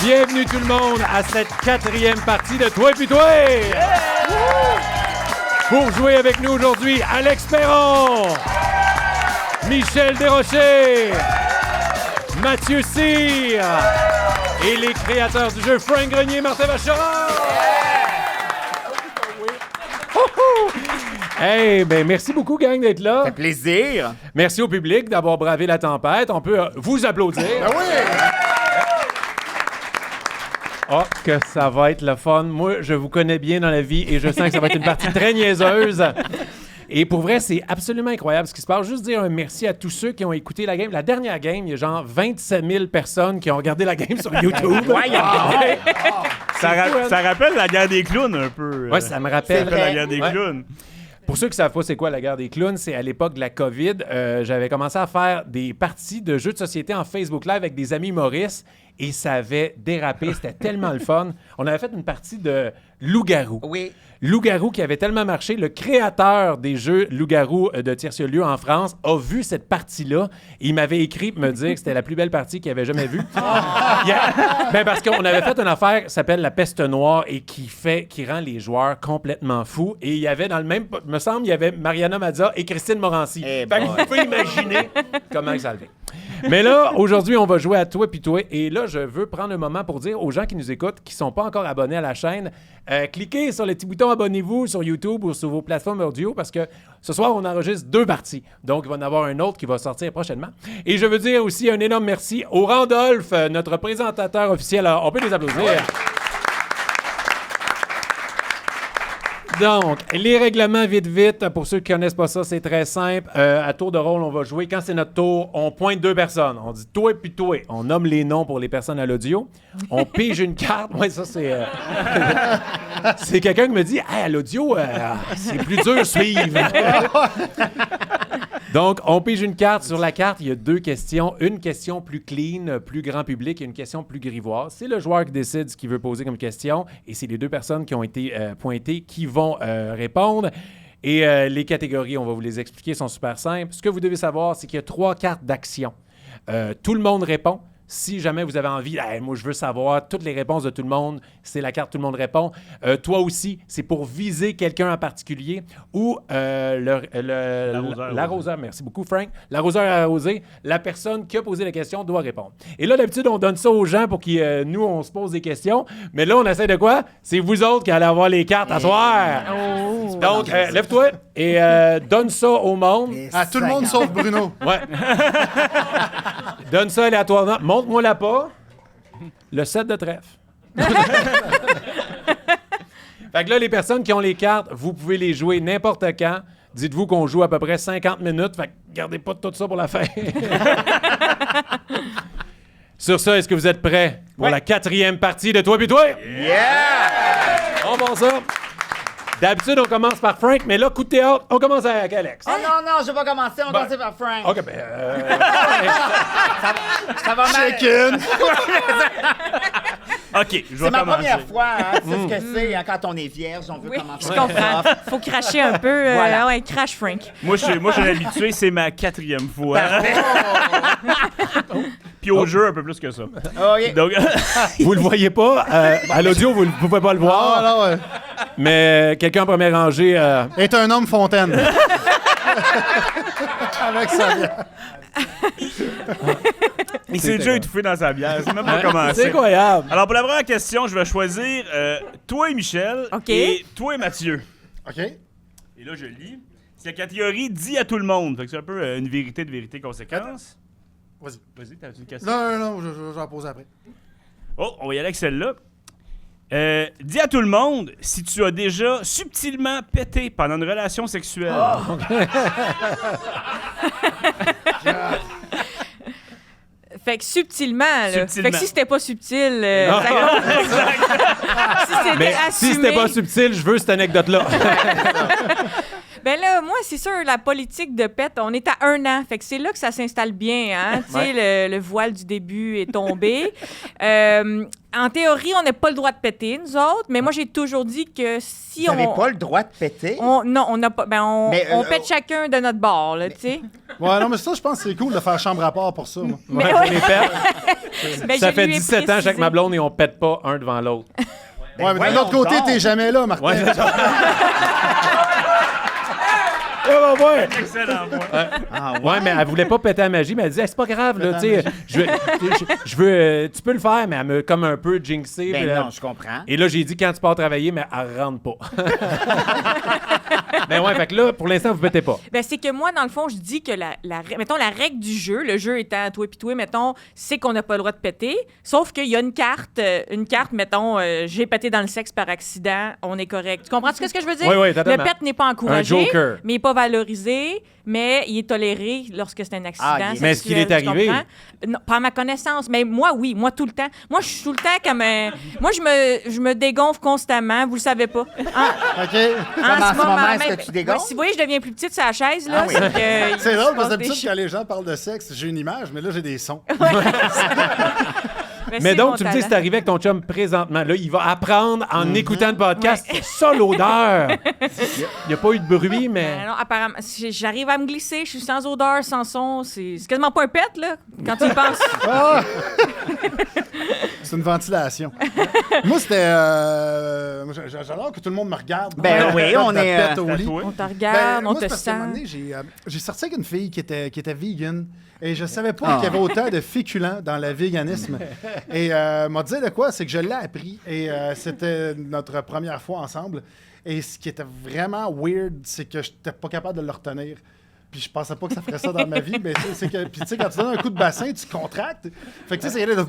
Bienvenue tout le monde à cette 4e partie de Toi puis Toi. Pour jouer avec nous aujourd'hui, Alex Perron, Michel Desrochers, Mathieu Cyr et les créateurs du jeu Frank Grenier et Martin Vacheron. Hey, ben merci beaucoup, gang, d'être là. Ça fait plaisir. Merci au public d'avoir bravé la tempête. On peut vous applaudir. Ben oui! Oh, que ça va être le fun. Moi, je vous connais bien dans la vie et je sens que ça va être une partie très niaiseuse. Et pour vrai, c'est absolument incroyable ce qui se passe. Juste dire un merci à tous ceux qui ont écouté la game. La dernière game, il y a genre 27 000 personnes qui ont regardé la game sur YouTube. Ça rappelle la guerre des clowns un peu. Oui, ça me rappelle. La guerre des clowns. Pour ceux qui ne savent pas c'est quoi la guerre des clowns, c'est à l'époque de la COVID. J'avais commencé à faire des parties de jeux de société en Facebook Live avec des amis humoristes et ça avait dérapé. C'était tellement le fun. On avait fait une partie de Loup-garou. Oui. Loup-garou qui avait tellement marché. Le créateur des jeux Loup-garou de Tierce-Lieu en France a vu cette partie-là. Il m'avait écrit pour me dire que c'était la plus belle partie qu'il avait jamais vue. Ben parce qu'on avait fait une affaire qui s'appelle La Peste Noire et qui rend les joueurs complètement fous. Et il y avait dans le même... me semble, il y avait Mariana Mazza et Christine Morancy. Fait que vous pouvez imaginer comment ça allait. Mais là, aujourd'hui, on va jouer à Toi puis Toi. Et là, je veux prendre un moment pour dire aux gens qui nous écoutent, qui ne sont pas encore abonnés à la chaîne, cliquez sur le petit bouton abonnez-vous sur YouTube ou sur vos plateformes audio parce que ce soir, on enregistre 2 parties. Donc, il va y en avoir un autre qui va sortir prochainement. Et je veux dire aussi un énorme merci au Randolph, notre présentateur officiel. Alors, on peut les applaudir. Donc, les règlements vite, pour ceux qui ne connaissent pas ça, c'est très simple. À tour de rôle, on va jouer. Quand c'est notre tour, on pointe 2 personnes. On dit « toi » puis « toi ». On nomme les noms pour les personnes à l'audio. On pige une carte. Oui, ça, c'est... c'est quelqu'un qui me dit « hey, à l'audio, c'est plus dur à suivre. » Donc, on pige une carte. Sur la carte, il y a 2 questions. Une question plus clean, plus grand public, et une question plus grivoise. C'est le joueur qui décide ce qu'il veut poser comme question. Et c'est les 2 personnes qui ont été pointées qui vont répondre. Et les catégories, on va vous les expliquer, sont super simples. Ce que vous devez savoir, c'est qu'il y a 3 cartes d'action. Tout le monde répond. Si jamais vous avez envie, hey, moi je veux savoir toutes les réponses de tout le monde, c'est la carte Tout le monde répond. Toi aussi, c'est pour viser quelqu'un en particulier ou l'arroseur. Merci beaucoup, Frank. L'arroseur arrosé, la personne qui a posé la question doit répondre. Et là, d'habitude, on donne ça aux gens pour que nous, on se pose des questions. Mais là, on essaie de quoi? C'est vous autres qui allez avoir les cartes à soir. Oh. Donc, lève-toi et donne ça au monde. À tout le monde sauf Bruno. Ouais. Donne ça aléatoirement. Montre-moi là pas. Le 7 de trèfle. Fait que là, les personnes qui ont les cartes, vous pouvez les jouer n'importe quand. Dites-vous qu'on joue à peu près 50 minutes. Fait que gardez pas tout ça pour la fin. Sur ça, est-ce que vous êtes prêts pour la 4e partie de Toi puis Toi? Yeah! On va ça. D'habitude, on commence par Frank, mais là, coup de théâtre, on commence avec Alex. Oh non, je vais pas commencer. On va commencer par Frank. OK, ben... ça va mal. Chicken. OK, je vais C'est ma commencer. première fois. Hein. Tu sais ce que c'est quand on est vierge, on veut commencer. Je comprends. Faut cracher un peu. Voilà. Ouais, crache, Frank. Moi, je suis habitué, c'est ma 4e fois. Puis au jeu, un peu plus que ça. OK. Donc, Vous le voyez pas. À l'audio, vous ne pouvez pas le voir. Ah, là, ouais. Mais quelqu'un en première rangée... Est un homme fontaine. Avec sa bière. il s'est déjà étouffé dans sa bière. C'est même pas commencé. C'est incroyable. Alors, pour la première question, je vais choisir toi et Michel OK. et toi et Mathieu. OK. Et là, je lis. C'est la catégorie « Dit à tout le monde ». Fait que c'est un peu une vérité de vérité-conséquence. Vas-y. Vas-y, t'as une question? Non, je vais en poser après. Oh, on va y aller avec celle-là. Dis à tout le monde si tu as déjà subtilement pété pendant une relation sexuelle. Oh. Fait que subtilement, là. Subtilement. Fait que si c'était pas subtil, ça si c'était Mais assumé... si c'était pas subtil, je veux cette anecdote-là. Ben là, moi, c'est sûr, la politique de pète, on est à 1 an. Fait que c'est là que ça s'installe bien, hein. Tu sais, le voile du début est tombé. En théorie, on n'a pas le droit de péter, nous autres, mais moi, j'ai toujours dit que si Vous on... n'avez pas le droit de péter? Non, on n'a pas... Ben, Mais, on pète chacun de notre bord, là, tu sais. Ouais, non, mais ça, je pense que c'est cool de faire chambre à part pour ça. Moi. Ouais, pour les pètes. Ben, Ça je fait lui ai 17 ans, avec précisé. ma blonde, et on pète pas un devant l'autre. Ben Ouais, mais de voyons l'autre côté, donc. t'es jamais là, Martin. Ouais, c'est ça. Ouais. Excellent point. Ah, Ouais, mais elle voulait pas péter la magie, mais elle disait, c'est pas grave, là, tu sais, je veux, tu peux le faire, mais elle me comme un peu jinxé. Ben puis, non, je comprends. et là, j'ai dit, quand tu pars travailler, mais elle rentre pas. Ben ouais, fait que là, pour l'instant, vous pétez pas. Ben, c'est que moi, dans le fond, je dis que mettons, la règle du jeu, le jeu étant toi puis toi, mettons, c'est qu'on n'a pas le droit de péter, sauf qu'il y a une carte, mettons, j'ai pété dans le sexe par accident, on est correct. Tu comprends ce que je veux dire? Oui, oui, Le totalement. pet n'est pas encouragé, Un joker. mais il n'est pas valorisé, mais il est toléré lorsque c'est un accident. Ah, il est- Mais est-ce qu'il est sexuel, tu arrivé? comprends? Non, pas à ma connaissance, mais moi, oui, moi, tout le temps. Moi, je suis tout le temps comme moi, je me dégonfle constamment, vous le savez pas. OK. En en ce moment, est-ce même, que tu dégonfles? si vous voyez, je deviens plus petite sur la chaise, là. Ah oui. c'est que- C'est il drôle se parce passe que des d'habitude, quand les gens parlent de sexe, j'ai une image, mais là, j'ai des sons. Mais c'est donc, mon tu me dis que talent. c'est arrivé avec ton chum présentement. Là, il va apprendre en écoutant le podcast. C'est ça, l'odeur. Il n'y a pas eu de bruit, mais... Non, apparemment, j'arrive à me glisser, je suis sans odeur, sans son, c'est quasiment pas un pet, là, quand tu y penses. Ah! C'est une ventilation. Moi, c'était... j'adore que tout le monde me regarde. Ben oui, on est, pète au lit. On te regarde, on moi, te c'est parce qu'à un sent. moment donné, j'ai sorti avec une fille qui était vegan. Et je savais pas qu'il y avait autant de féculents dans le véganisme. Et m'a dit de quoi, c'est que je l'ai appris. Et c'était notre première fois ensemble. Et ce qui était vraiment weird, c'est que je n'étais pas capable de le retenir. Puis je pensais pas que ça ferait ça dans ma vie. Mais c'est que, puis tu sais, quand tu donnes un coup de bassin, tu contractes. Fait que tu sais, c'est de...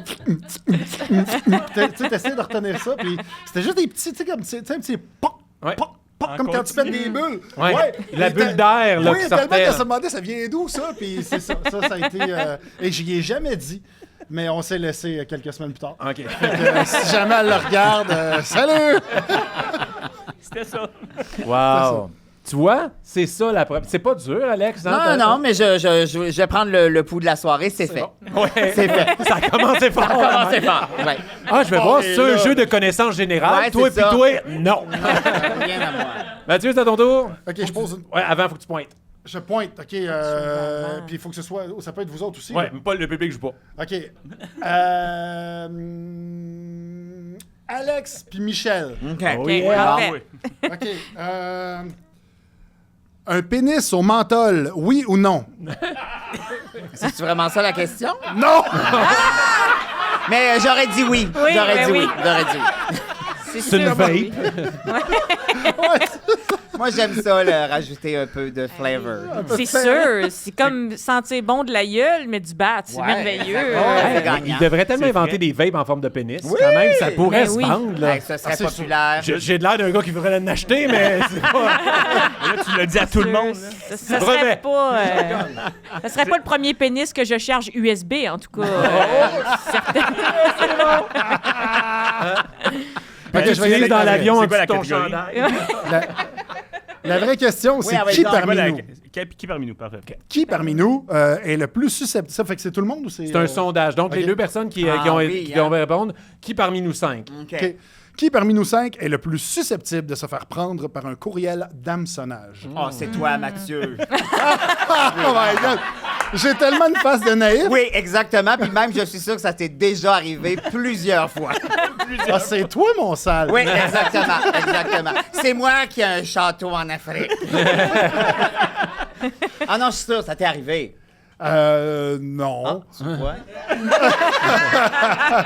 tu essaies de retenir ça. Puis c'était juste des petits, tu sais, comme tu sais, un petit pop, Ouais. pop, pop, En comme quand tu pètes continu. des bulles. Ouais. La Et bulle d'air, là, oui, qui tellement sortait. qu'elle se demandait, ça vient d'où, ça? Puis c'est ça. Ça a été... et j'y ai jamais dit. Mais on s'est laissé quelques semaines plus tard. OK. Si jamais elle le regarde, salut! C'était ça. Wow. Tu vois, c'est ça la preuve. C'est pas dur, Alex. Hein? Non, mais je vais prendre le pouls de la soirée, c'est fait. Ouais. C'est fait. Ça a commencé fort. Comment c'est fort? Ouais. Ah, je vais voir, et c'est un là- jeu de connaissances générales. Ouais, Toi c'est puis ça. toi, non. Rien à moi. Mathieu, c'est à ton tour. OK, je pose une... Ouais, avant, faut que tu pointes. Je pointe, OK. Puis il faut que ce soit... Ça peut être vous autres aussi. Ouais, là. mais pas le public joue pas. OK. Alex puis Michel. OK. Oh yeah. ouais, Ah parfait. oui. OK. Un pénis au menthol, oui ou non? C'est vraiment ça la question? Non! Mais j'aurais dit oui. Oui, J'aurais ben dit oui. J'aurais dit oui. C'est une sûr, vape. oui. Moi, j'aime ça, rajouter un peu de flavor. C'est sûr. C'est comme sentir bon de la gueule, mais du bat. C'est Ouais, merveilleux. exactement. Ouais. C'est gagnant. Il devrait tellement C'est inventer vrai. des vapes en forme de pénis. Quand même, ça pourrait Ben se oui. vendre. Là. Hey, ce serait c'est populaire. J'ai de l'air d'un gars qui voudrait en acheter, mais c'est pas... Là, tu l'as dit à tout le monde. là. Ça Brevet. serait pas, ça serait pas le premier pénis que je charge USB, en tout cas. Fait que Ok, je vais y vais aller dans avec- l'avion c'est en quoi la dessous de ton catégorie? chandail. La vraie question, c'est avec qui donc, parmi Voilà, nous? qui parmi nous? Parfait. Qui parmi nous est le plus susceptible? Ça fait que c'est tout le monde ou c'est... C'est un sondage. Donc, ok. les deux personnes qui Ah ont, oui, qui hein. ont répondre, qui parmi nous 5? OK. OK. Qui parmi nous 5 est le plus susceptible de se faire prendre par un courriel d'hameçonnage? Oh, c'est toi, Mathieu. Oh my God! J'ai tellement une face de naïf. Oui, exactement. Puis même, je suis sûr que ça t'est déjà arrivé plusieurs fois. Ah, c'est toi, mon sale. Oui, exactement. Exactement. C'est moi qui ai un château en Afrique. Ah non, je suis sûr, ça t'est arrivé. Non. Tu vois?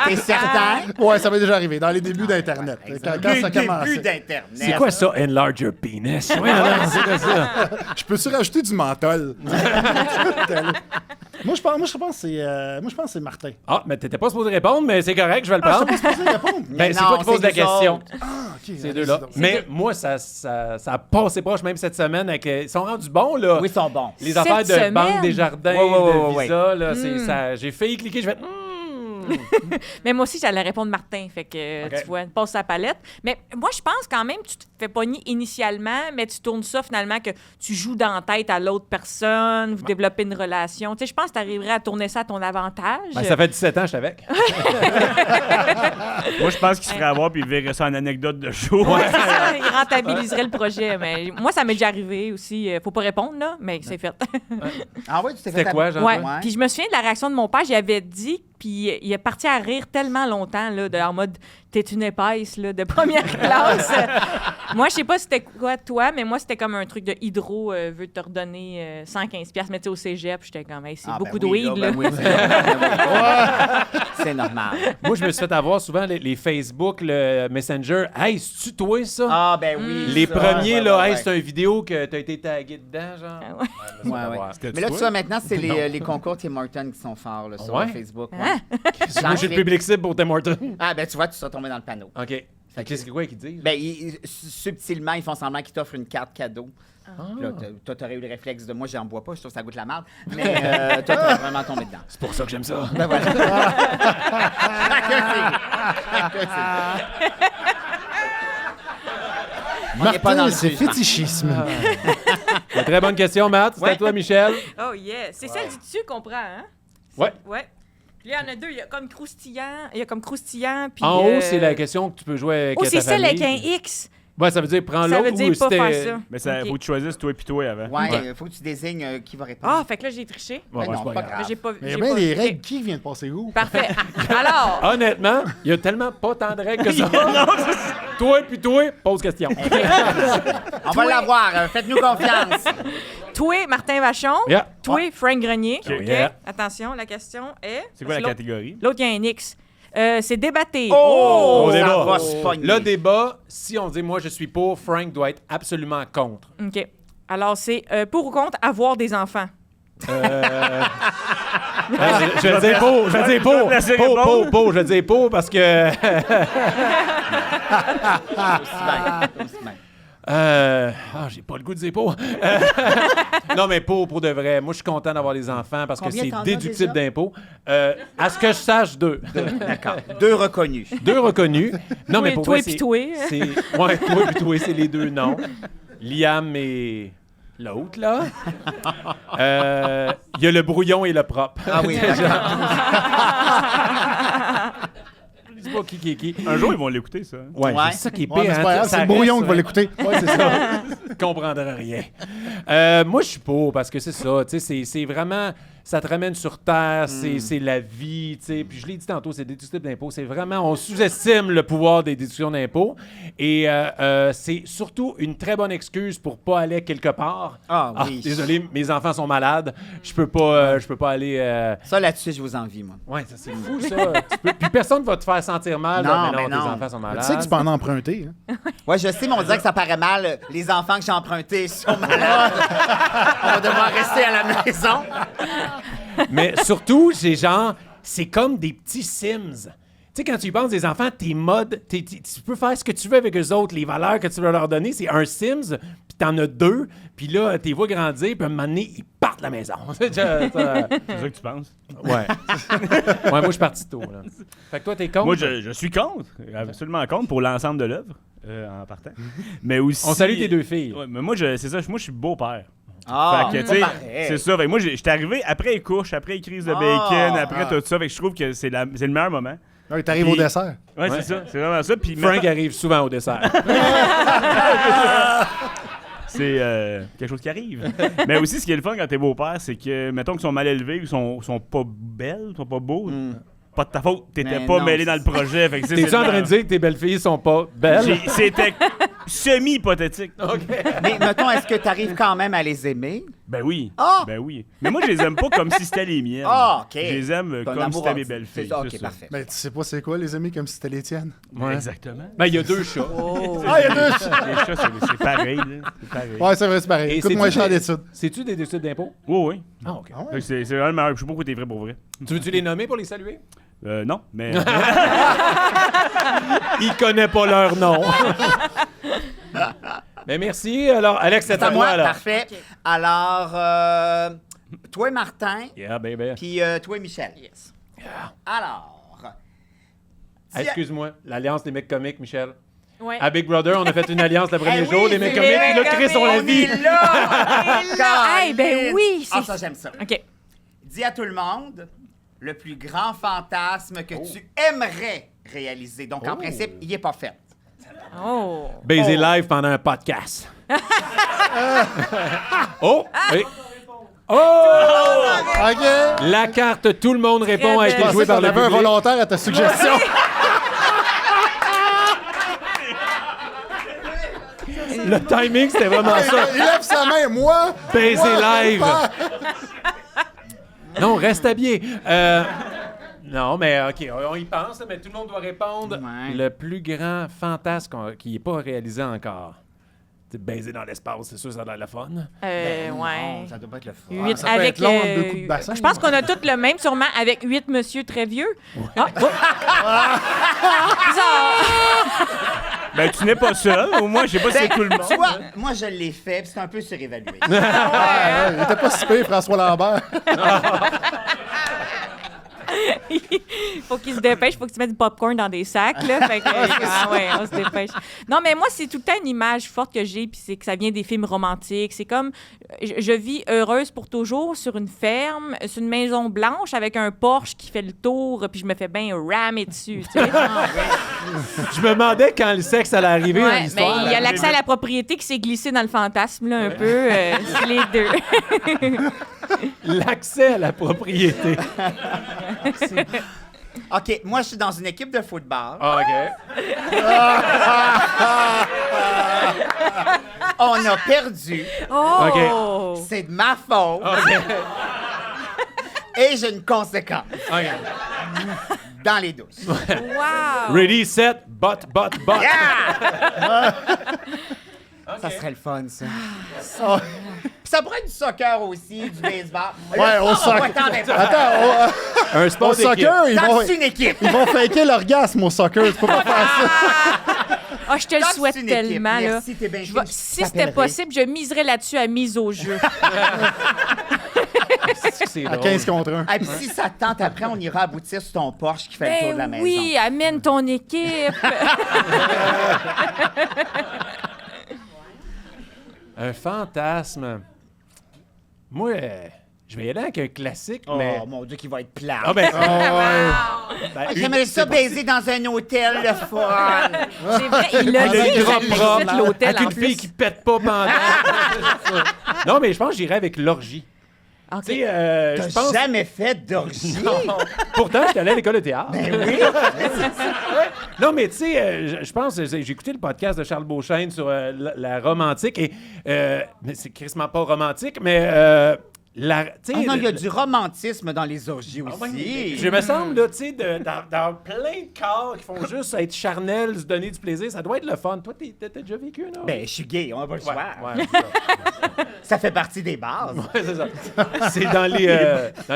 T'es certain? Ouais, ça m'est déjà arrivé, dans les débuts d'Internet. Quand ça Le début commençait. d'Internet. C'est quoi ça, enlarge your penis? Ouais, non, c'est quoi ça? Je peux-tu rajouter du menthol? Moi, je pense que c'est Martin. Ah, mais t'étais pas supposé répondre, mais c'est correct, je vais le Ah, je prendre. suis pas supposé répondre. Ben, c'est non, toi qui poses la nous question. autres. Ah, OK. Ces deux-là. Mais moi, ça a passé proche même cette semaine. Ils sont rendus bons, là. Oui, ils sont bons. Les affaires de Cette Banque semaine? des Jardins, Ouais, ouais, de ouais, Visa, là, c'est ça. J'ai failli cliquer, je vais... Mais moi aussi, j'allais répondre Martin. Fait que, OK. tu vois, passe sa palette. Mais moi, je pense quand même que tu te fais pogner initialement, mais tu tournes ça finalement que tu joues dans la tête à l'autre personne, vous développez une relation. Tu sais, je pense que tu arriverais à tourner ça à ton avantage. Ben, ça fait 17 ans que je suis avec. Moi, je pense qu'il se ferait avoir puis il verrait ça en anecdote de jour. C'est ça, il rentabiliserait le projet. Mais moi, ça m'est déjà arrivé aussi. Faut pas répondre, là, mais c'est fait. Ah oui, tu t'es fait C'était quoi, genre? Ouais. Ouais. Puis je me souviens de la réaction de mon père. J'y avais dit, puis il est parti à rire tellement longtemps, là, en mode « T'es une épaisse, là, de première classe. » Moi, je sais pas c'était quoi, toi, mais moi, c'était comme un truc de Hydro veut te redonner 115$. Mais tu sais, au cégep, j'étais comme hey, « C'est Ah, beaucoup ben de oui, weed, là, là. ben oui, c'est normal. C'est normal. Moi, je me suis fait avoir souvent les Facebook, le Messenger. Hey, c'est-tu toi, ça? Ah, ben oui. Les ça, premiers, ouais, là, ouais, hey, ouais. c'est une vidéo que t'as été tagué dedans, genre. Ah ouais. je me suis fait Ouais, ouais. avoir. C'était Mais là, tu toi? vois, maintenant, c'est les concours Tim Hortons qui sont forts là, sur Ouais? Facebook. Ouais. Hein? Moi, je suis le public cible pour Tim Hortons. Ah, ben tu vois, tu seras tombé dans le panneau. OK. Qu'est-ce que quoi qu'ils disent? Ben, subtilement, ils font semblant qu'ils t'offrent une carte cadeau. Là, toi, t'aurais eu le réflexe de moi, j'en bois pas, je trouve que ça goûte la merde. Mais toi, t'aurais vraiment tombé dedans. C'est pour ça que j'aime ça. Ben voilà. On n'est pas dans Martin, le c'est jugement. fétichisme. Très bonne question, Matt. C'est à Ouais. toi, Michel. Oh yeah. C'est celle du dessus qu'on prend, hein? Ouais. Ouais. Puis là, il y en a deux. Il y a comme croustillant. Puis, En haut, c'est la question que tu peux jouer avec Oh, ta c'est celle avec un famille. X. Ouais, ça veut dire prends Ça l'autre veut dire ou pas faire c'était... ça. Mais ça, Ok. faut que tu choisisses toi et puis toi avant. Ouais, Ouais. il faut que tu désignes qui va répondre. Ah, fait que là, j'ai triché. Ouais, Ben ouais, non, c'est pas grave. grave. Mais j'ai pas. Mais il y j'ai a bien pas- des ok. règles. Qui vient de passer où? Parfait. Alors, Honnêtement, il y a tellement pas tant de règles que ça. Toi puis toi, pose question. On va l'avoir, faites-nous confiance. toi, Martin Vachon. Yeah. Toi, Frank Grenier. Ok. OK. Yeah. Attention, la question est. C'est quoi la l'autre- catégorie? L'autre, il y a un X. C'est débatté. Oh, Au ça débat. va se pogner. Le débat, si on dit moi je suis pour, Frank doit être absolument contre. OK. Alors, c'est pour ou contre avoir des enfants? Je vais le dire pour, je vais le dire pour. Laissez Pour, répondre. pour, je vais le dire pour parce que... Aussi bien. j'ai pas le goût de dire pour. Non, mais pour de vrai. Moi, je suis content d'avoir des enfants parce Combien que t'en as c'est déductible déjà? d'impôt. À ce que je sache, 2. D'accord. 2 reconnus. 2 reconnus. Non, mais pour toi vrai, puis c'est... toi. Ouais, toi puis toi, c'est les 2 noms. Liam et... l'autre, là. Il y a le brouillon et le propre. Ah oui, d'accord. Je dis pas qui est qui. Un jour, ils vont l'écouter, ça. Ouais, Ouais. c'est ça qui est Ouais, mais pire. c'est pas grave, Ça c'est le brouillon reste, qui va l'écouter. Ouais, c'est ça. Comprendra rien. Moi, je suis pour parce que c'est ça. Tu sais, c'est vraiment... Ça te ramène sur terre, c'est la vie, tu sais. Puis je l'ai dit tantôt, c'est déductible d'impôt. C'est vraiment... On sous-estime le pouvoir des déductions d'impôt. Et c'est surtout une très bonne excuse pour pas aller quelque part. Ah oui. Désolé, mes enfants sont malades. Je peux pas aller... Ça, là-dessus, je vous envie, moi. Ouais, ça, c'est fou, ça. Puis personne va te faire sentir mal. Non, là, mais tes non. enfants sont malades. Tu sais que tu peux en emprunter. Hein? Ouais, je sais, mais on dirait que ça paraît mal. Les enfants que j'ai empruntés sont malades. On va devoir rester à la maison. Mais surtout, c'est comme des petits Sims. Tu sais, quand tu y penses des enfants, tes modes, tu peux faire ce que tu veux avec eux autres. Les valeurs que tu veux leur donner, c'est un Sims, puis t'en as 2, puis là, t'es vois grandir, puis à un moment donné, ils partent de la maison. C'est ça que tu penses? Ouais. Ouais, moi, je suis parti tôt. Là. Fait que toi, t'es contre? Moi, je suis contre. Absolument contre pour l'ensemble de l'œuvre, en partant. Mais aussi... On salue tes 2 filles. Ouais, mais moi, c'est ça. Moi, je suis beau-père. Ah, Fait que, tu sais, pareil. c'est ça. Fait que moi, j'étais arrivé après les couches, après les crises de bacon, après tout ça. Fait que je trouve que c'est le meilleur moment. Ouais, t'arrives Puis- au dessert. Ouais, c'est ça. C'est vraiment ça. Puis Frank mettons- arrive souvent au dessert. c'est quelque chose qui arrive. Mais aussi, ce qui est le fun quand t'es beau-père, c'est que, mettons qu'ils sont mal élevés ou sont pas belles, sont pas beaux. Pas de ta faute, t'étais Mais pas non, mêlé dans le projet. Fait que T'es-tu en train de dire que tes belles-filles sont pas belles? C'était semi-hypothétique. Mais mettons, est-ce que tu arrives quand même à les aimer? Ben oui. Ah! Ben oui. Mais moi, je les aime pas comme si c'était les miennes. Ah, OK. Je les aime T'as un comme si amour c'était mes anti- belles-filles. C'est ça, c'est OK, ça. parfait. Ben, tu sais pas c'est quoi, les amis, comme si c'était les tiennes. Ouais. Exactement. Ben, il y a 2 chats. Ah, il y a deux! Les chats, c'est pareil. Là. C'est pareil. Ouais, c'est vrai, c'est pareil. Et Écoute-moi c'est-tu cher des- d'études. C'est-tu des déductibles d'impôt? Oui, oui. Ah, OK. Ah ouais? Fait que c'est vraiment le meilleur. Je sais pas pourquoi t'es vrai pour vrai. Tu veux-tu les nommer pour les saluer? Non, mais... Ils connaissent pas leur nom. Ben merci. Alors, Alex, c'est C'est à à toi, moi, alors. parfait. Alors, toi, Martin, Yeah, baby. puis toi, Michel. Yes. Alors, Excuse-moi, l'Alliance des mecs comiques, Michel. Ouais. À Big Brother, on a fait une alliance le premier Eh jour, oui, les mecs c'est comiques, les puis là, Chris, on la On vit. est là! Hey, ben oui, Ah, c'est... ça, j'aime ça. OK. Dis à tout le monde le plus grand fantasme que tu aimerais réaliser. Donc, en principe, il n'est pas fait. Oh. Baiser live pendant un podcast. Oh! Oui. Oh! OK. La carte, tout le monde répond, a Très été belle. jouée par On le avait un public. volontaire à ta suggestion. Le timing, c'était vraiment ça. Il lève sa main, moi. Baiser moi, live. pas. Non, reste habillé. Non, mais OK, on y pense, mais tout le monde doit répondre. Ouais. Le plus grand fantasme qui n'est pas réalisé encore. C'est baiser dans l'espace, c'est sûr, ça a l'air le fun. Ouais. Non, ça doit pas être le fun. Huit- ça peut être long entre deux coups de bassin. Je pense qu'on a tous le même, sûrement, avec 8 monsieur très vieux. Ah, oh. Bizarre. Ben, tu n'es pas seul. Au moins, je sais pas si c'est tout le monde. Tu vois, moi, je l'ai fait, puis c'est un peu surévalué. Ouais, il était pas si pire, François Lambert. Faut qu'il se dépêche, faut que tu mettes du popcorn dans des sacs, là. Fait que, ah ouais, on se dépêche. Non, mais moi, c'est tout le temps une image forte que j'ai, puis c'est que ça vient des films romantiques. C'est comme, je vis heureuse pour toujours sur une ferme, sur une maison blanche avec un Porsche qui fait le tour, puis je me fais bien ramer dessus, tu sais. Je me demandais quand le sexe allait arriver dans Ouais, mais l'histoire. il y a l'accès à la propriété qui s'est glissé dans le fantasme, là, un peu. C'est les deux. L'accès à la propriété. OK, moi, je suis dans une équipe de football. Ah, OK. On a perdu. Oh! C'est de ma faute. OK. Et j'ai une conséquence OK. dans les douches. Wow! Ready, set, but. Yeah! Ça serait le fun, ça. Puis ça pourrait être du soccer aussi, du baseball. Ouais, au soccer. Attends, Un sport au soccer, Tant que c'est une équipe. ils vont faker l'orgasme au soccer. Tu peux pas faire ça. Ah, je te le Tant que souhaite c'est une équipe. tellement, là. Merci, t'es bien Je fine, vais- je si c'était t'appellerai. possible, je miserais là-dessus à mise au jeu. C'est À drôle. 15 contre 1. Et puis si ça te tente, après, on ira aboutir sur ton Porsche qui fait le tour de la maison. oui, amène ton équipe. Un fantasme. Moi, je vais y aller avec un classique, Oh mais... mon Dieu, qu'il va être plat. Ah ben, J'aimerais ça baiser dans un hôtel, le fun. C'est vrai, il l'a dit, avec il drap l'a propre, fait l'hôtel avec en une fille plus. qui pète pas pendant. Non, mais je pense que j'irais avec l'orgie. Ok. Tu sais, je T'as pense... jamais fait d'orgie? Pourtant, j'étais allé à l'école de théâtre. Oui. Non, mais tu sais, je pense, j'ai écouté le podcast de Charles Beauchesne sur la romantique et mais c'est crissement pas romantique, mais tu sais, Ah non, il y a du romantisme dans les orgies Ah ouais, aussi. je me semble, là, tu sais, dans plein de corps qui font juste être charnels, se donner du plaisir, ça doit être le fun. Toi, t'as déjà vécu, non? Ben, je suis gay, on n'a pas le choix. Ouais, c'est ça. Ça fait partie des bases. Ouais, c'est ça. C'est dans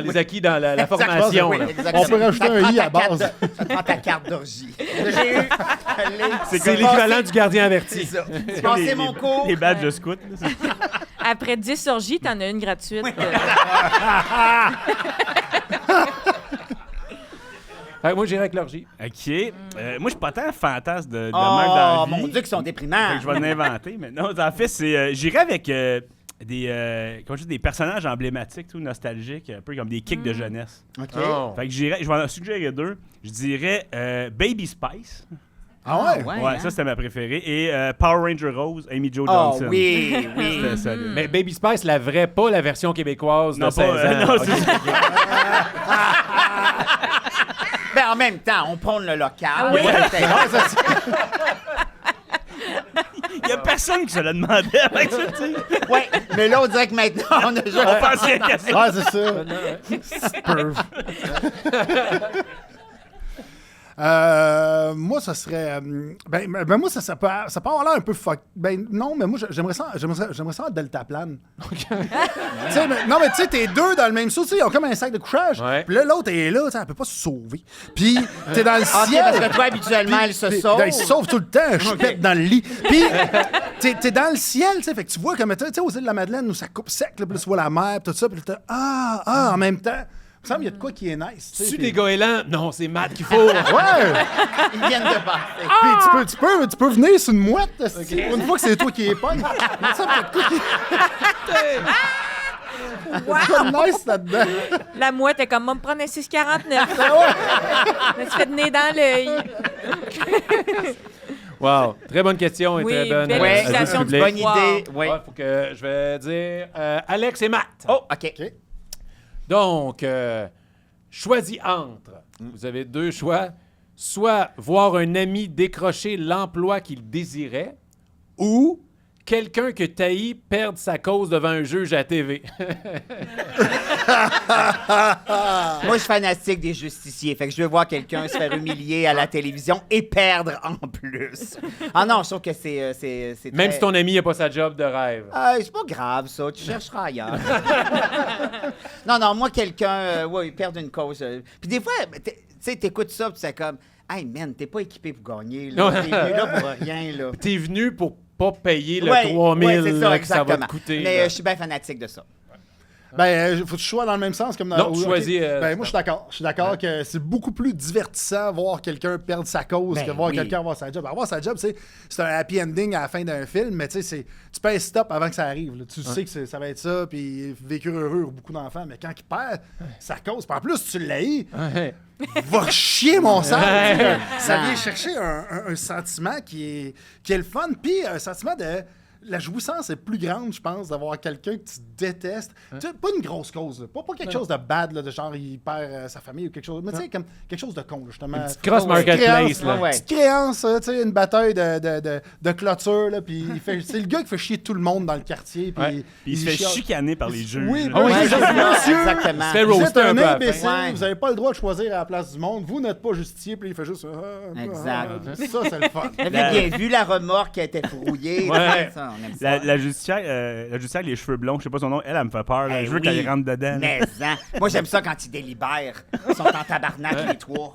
les acquis, dans la formation. Oui, là. exactement. On peut rajouter Ça te un prend i ta à base. carte de- Ça te prend ta carte d'orgie. J'ai eu... C'est l'équivalent du gardien averti. C'est ça. J'ai passé mon cours. Les badges de scout. là, c'est- Après 10 orgies, t'en as une gratuite. Fait que moi, j'irai avec l'orgie. OK. Moi, je suis pas tant fantasme de même Oh, dans la vie. mon Dieu, qu'ils sont Fait déprimants. que je vais l'inventer. Mais non, en fait, c'est j'irais avec des personnages emblématiques, tout nostalgiques, un peu comme des kicks de jeunesse. OK. Oh. Fait que je vais en suggérer deux. Je dirais Baby Spice. Ah ouais? Ouais, hein? ça c'était ma préférée. Et Power Ranger Rose, Amy Jo Oh Johnson. oui, oui. C'était ça, là. Mais Baby Spice, la vraie, pas la version québécoise de Non, 16 pas, ans. non, Ok. c'est ça. Ben, en même temps, on prône le local. Ah oui. Il y a personne qui se l'a demandé avec ça, tu sais. Ouais, mais là, on dirait que maintenant, on a On juste... pensait qu'à ça. Ouais, c'est ça. Perv. Moi, ça serait. Ben, moi, ça peut avoir l'air un peu fuck. Ben, non, mais moi, j'aimerais ça en deltaplane. Tu sais, non, mais tu sais, t'es deux dans le même saut, tu sais, ils ont comme un sac de couchage. Ouais. Puis là, l'autre est là, tu sais, elle peut pas se sauver. Puis, t'es dans le OK, ciel. parce que toi, habituellement, elle se sauve. Il se sauve tout le temps, je pète dans le lit. Puis, t'es dans le ciel, tu sais, fait que tu vois comme, tu sais, aux îles de la Madeleine où ça coupe sec, là, puis là, tu vois la mer, tout ça, puis là, en même temps. me semble qu'il y a de quoi qui est nice. tu sais, Tu puis- des goélands? Non, c'est Matt qu'il faut. Ouais! Ils viennent de passer. Puis tu peux venir sur une mouette, une fois que c'est toi qui es pogne. Ça peut être quoi qui est nice là-dedans. La mouette est comme, on va me prendre un 6,49. Mais tu fais de nez dans l'œil. Wow, très bonne question et Oui, très bonne belle Ouais, utilisation ajout du public. bonne idée. Wow. Oui. Ouais, faut que je vais dire Alex et Matt. Oh, OK. Donc, choisis entre. Vous avez deux choix. Soit voir un ami décrocher l'emploi qu'il désirait ou quelqu'un que t'haïs perdre sa cause devant un juge à TV. Moi, je suis fanatique des justiciers. Fait que je veux voir quelqu'un se faire humilier à la télévision et perdre en plus. Ah non, je trouve que c'est Même très- si ton ami n'a pas sa job de rêve. Ah, c'est pas grave, ça. Tu chercheras ailleurs. non, moi, quelqu'un, perdre une cause. Puis des fois, tu sais, t'écoutes ça, puis c'est comme, hey, man, t'es pas équipé pour gagner. Là. Ouais. T'es venu là pour rien, là. T'es venu pour pas payer le Ouais, 3000 ouais, c'est là, que ça va exactement. te coûter. Mais là. je suis bien fanatique de ça. Ben, faut que tu sois dans le même sens comme dans Non, tu ok. choisis, Ben, moi, je suis d'accord. Je suis d'accord que c'est beaucoup plus divertissant voir quelqu'un perdre sa cause Ben que voir oui. quelqu'un avoir sa job. Avoir sa job, c'est un happy ending à la fin d'un film, mais tu sais, tu peux stop avant que ça arrive. Là. Tu sais que ça va être ça, puis vécu heureux pour beaucoup d'enfants, mais quand il perd sa cause, puis en plus, tu l'as Ouais. va chier mon sang. Ouais. Ça vient chercher un sentiment qui est le fun, puis un sentiment de... La jouissance est plus grande, je pense, d'avoir quelqu'un que tu détestes. Tu sais, pas une grosse cause, là. Pas quelque chose de bad, là, de genre il perd sa famille ou quelque chose. Mais tu sais, comme quelque chose de con, là, justement. Une petite cross Petite marketplace, créance, là. Ouais. Petite créance, tu sais, une bataille de clôture, là, puis c'est le gars qui fait chier tout le monde dans le quartier, puis Ouais. Puis il se fait chiale. chicaner par les juges. Oui, là. Ah oui, ouais, c'est ça. monsieur, Exactement. C'était vous êtes roasté un un peu à la imbécile, fin. vous n'avez pas le droit de choisir à la place du monde, vous n'êtes pas justicier, puis il fait juste... Exact. Ça, c'est le fun. Vous avez bien vu la remorque qui a été frouillée. Ouais. Ça, on aime ça. La justicière avec les cheveux blonds, je sais pas son nom, elle me fait peur. là. Eh Je veux oui. qu'elle rentre dedans. là. Mais, hein. Moi, j'aime ça quand ils délibèrent. Ils sont en tabarnak, les trois.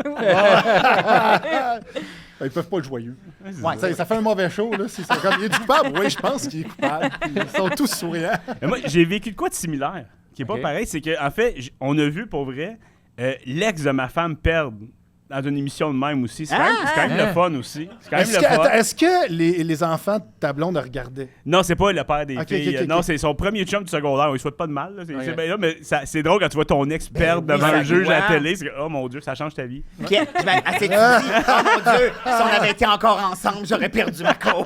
Ils peuvent pas être joyeux. Ouais. Ça fait un mauvais show, là. Si c'est comme, il est coupable. Oui, je pense qu'il est coupable. Puis ils sont tous souriants. Mais moi, j'ai vécu de quoi de similaire, qui est pas Ok. pareil. C'est qu'en fait, on a vu pour vrai l'ex de ma femme perdre dans une émission de même aussi. C'est quand même le fun aussi. C'est quand même le fun. Est-ce que les enfants de ta blonde regardaient? Non, c'est pas le père des Ok, filles. ok, ok, Non, ok. c'est son premier chum du secondaire. Il souhaite pas de mal. Là. Ok. Ben là, mais c'est drôle quand tu vois ton ex perdre oui, devant ça un juge à la doit. télé. C'est que, oh mon Dieu, ça change ta vie. Puis, elle s'est dit, oh mon Dieu, si on avait été encore ensemble, j'aurais perdu ma cause.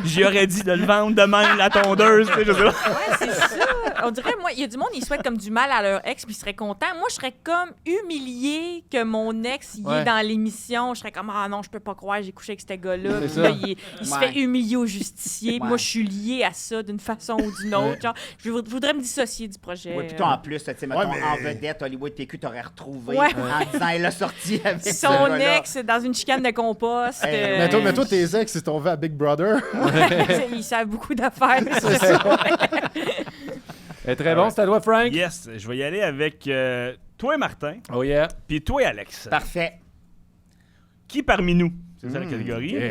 J'y aurais dit de le vendre de même, la tondeuse. Tu sais, je sais pas. Ouais, c'est ça. On dirait, moi, il y a du monde, ils souhaitent comme du mal à leur ex, puis ils seraient contents. Moi, je serais comme humiliée que mon ex y Ouais. est dans l'émission. Je serais comme, ah non, je peux pas croire, j'ai couché avec ce gars-là. C'est Puis ça. là, il se Ouais. fait humilier au justicier. Puis Ouais. moi, je suis liée à ça d'une façon ou d'une autre. Ouais. Genre, je voudrais me dissocier du projet. Oui, puis toi, en plus, tu sais, mettons, mais- en vedette, Hollywood PQ t'aurait retrouvé Ouais. en disant, elle a sorti avec ce Son gars-là. ex dans une chicane de compost. Eh, Mais toi, tes ex, ils t'ont vu à Big Brother. Ils savent beaucoup d'affaires. Très bon, c'est à toi, Frank. Yes, je vais y aller avec toi et Martin, Oh yeah. puis toi et Alex. Parfait. Qui parmi nous? C'est ça la catégorie. ok.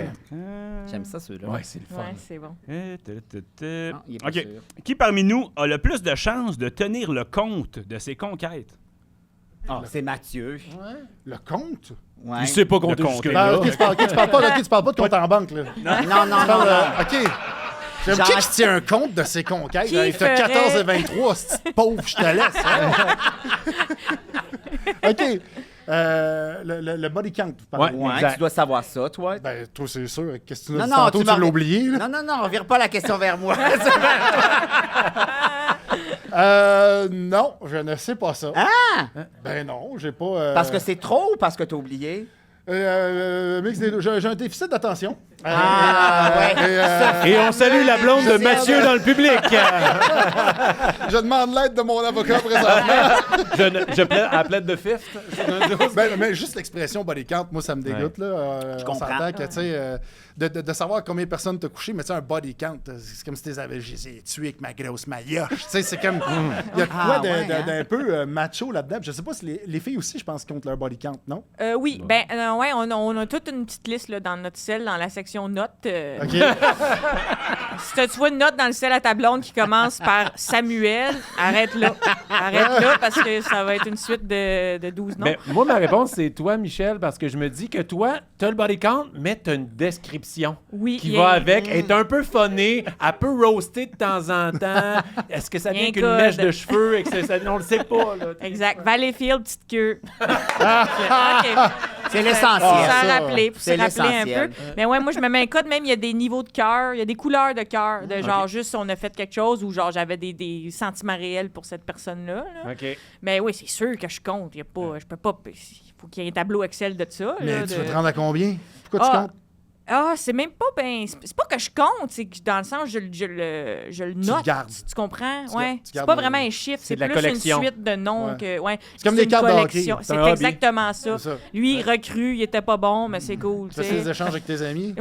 J'aime ça, ceux-là. Ouais, c'est le fun. Ouais, c'est bon. Non, il est pas OK. sûr. Qui parmi nous a le plus de chances de tenir le compte de ses conquêtes? Ah, c'est Mathieu. Le compte? Ouais. Il sait pas compter compter. jusque-là. Ok, tu parles pas de compte en banque, là. Non, non, non, non. OK. J'aime Genre- qui tient un compte de ses conquêtes? Qui Hey, T'as ferait- 14 et 23, c'est pauvre, je te laisse. OK. Le body count, vous parlez. Ouais. Ouais, Exact. tu dois savoir ça, toi. Ben, toi, c'est sûr. Qu'est-ce que tu nous Non, as dit non, tantôt? tu Tu m'as- l'as oublié, là? Non, non, non, revire pas la question vers moi. Non, je ne sais pas ça. Ah! Ben non, j'ai pas... Parce que c'est trop ou parce que t'as oublié? Mix des deux. J'ai un déficit d'attention. Ah, ouais. Et on salue la blonde de Je sais. Mathieu dans le public. Je demande l'aide de mon avocat présentement. Je plaide à plaide de fifth. Ben, mais juste l'expression body count, moi, ça me dégoûte. Là. Je On comprends. s'entend que, tu sais, de savoir combien de personnes t'as couché, mais tu sais, un body count, c'est comme si tu les avais tués avec ma grosse maillotche. Tu sais, c'est comme. Il y a de quoi Ah, ouais, hein? d'un peu macho là-dedans. Je sais pas si les filles aussi, je pense, comptent leur body count, non? Oui, ben ouais, on a toute une petite liste là, dans notre cell, dans la section section notes. OK. Si tu vois une note dans le ciel à ta blonde qui commence par Samuel, arrête là. Arrête là parce que ça va être une suite de 12 noms. Mais moi, ma réponse, c'est toi, Michel, parce que je me dis que toi, t'as le body count, mais t'as une description Oui, qui il y a- va avec. Elle est un peu funnée, elle peut roaster de temps en temps. Est-ce que ça Il y a vient un qu'une code. mèche de cheveux et que ça, on le sait pas, là. Exact. Valleyfield, petite queue. OK. C'est l'essentiel. Ça ça. a rappelé, pour se C'est rappeler un l'essentiel. peu. Mais ouais, moi, je me mets un code, même, il y a des niveaux de cœur, il y a des couleurs de cœur, de genre, juste on a fait quelque chose ou genre, j'avais des sentiments réels pour cette personne-là. là. OK. Mais oui, c'est sûr que je compte. Il y a pas, je peux pas. Il faut qu'il y ait un tableau Excel de ça. Mais là, tu de- veux te rendre à combien? Pourquoi tu Ah, comptes? Ah, c'est même pas ben. C'est pas que je compte, c'est que dans le sens, je le note. gardes. Tu comprends? Tu Ouais. C'est gardes pas le- vraiment un chiffre, C'est c'est de la plus collection. une suite de noms Ouais. que. Ouais. C'est comme des une cartes de hockey. collection. C'est un C'est hobby. exactement ça. C'est ça. Lui, recrue, il était pas bon, mais c'est cool. Tu tu fais sais. des échanges avec tes amis?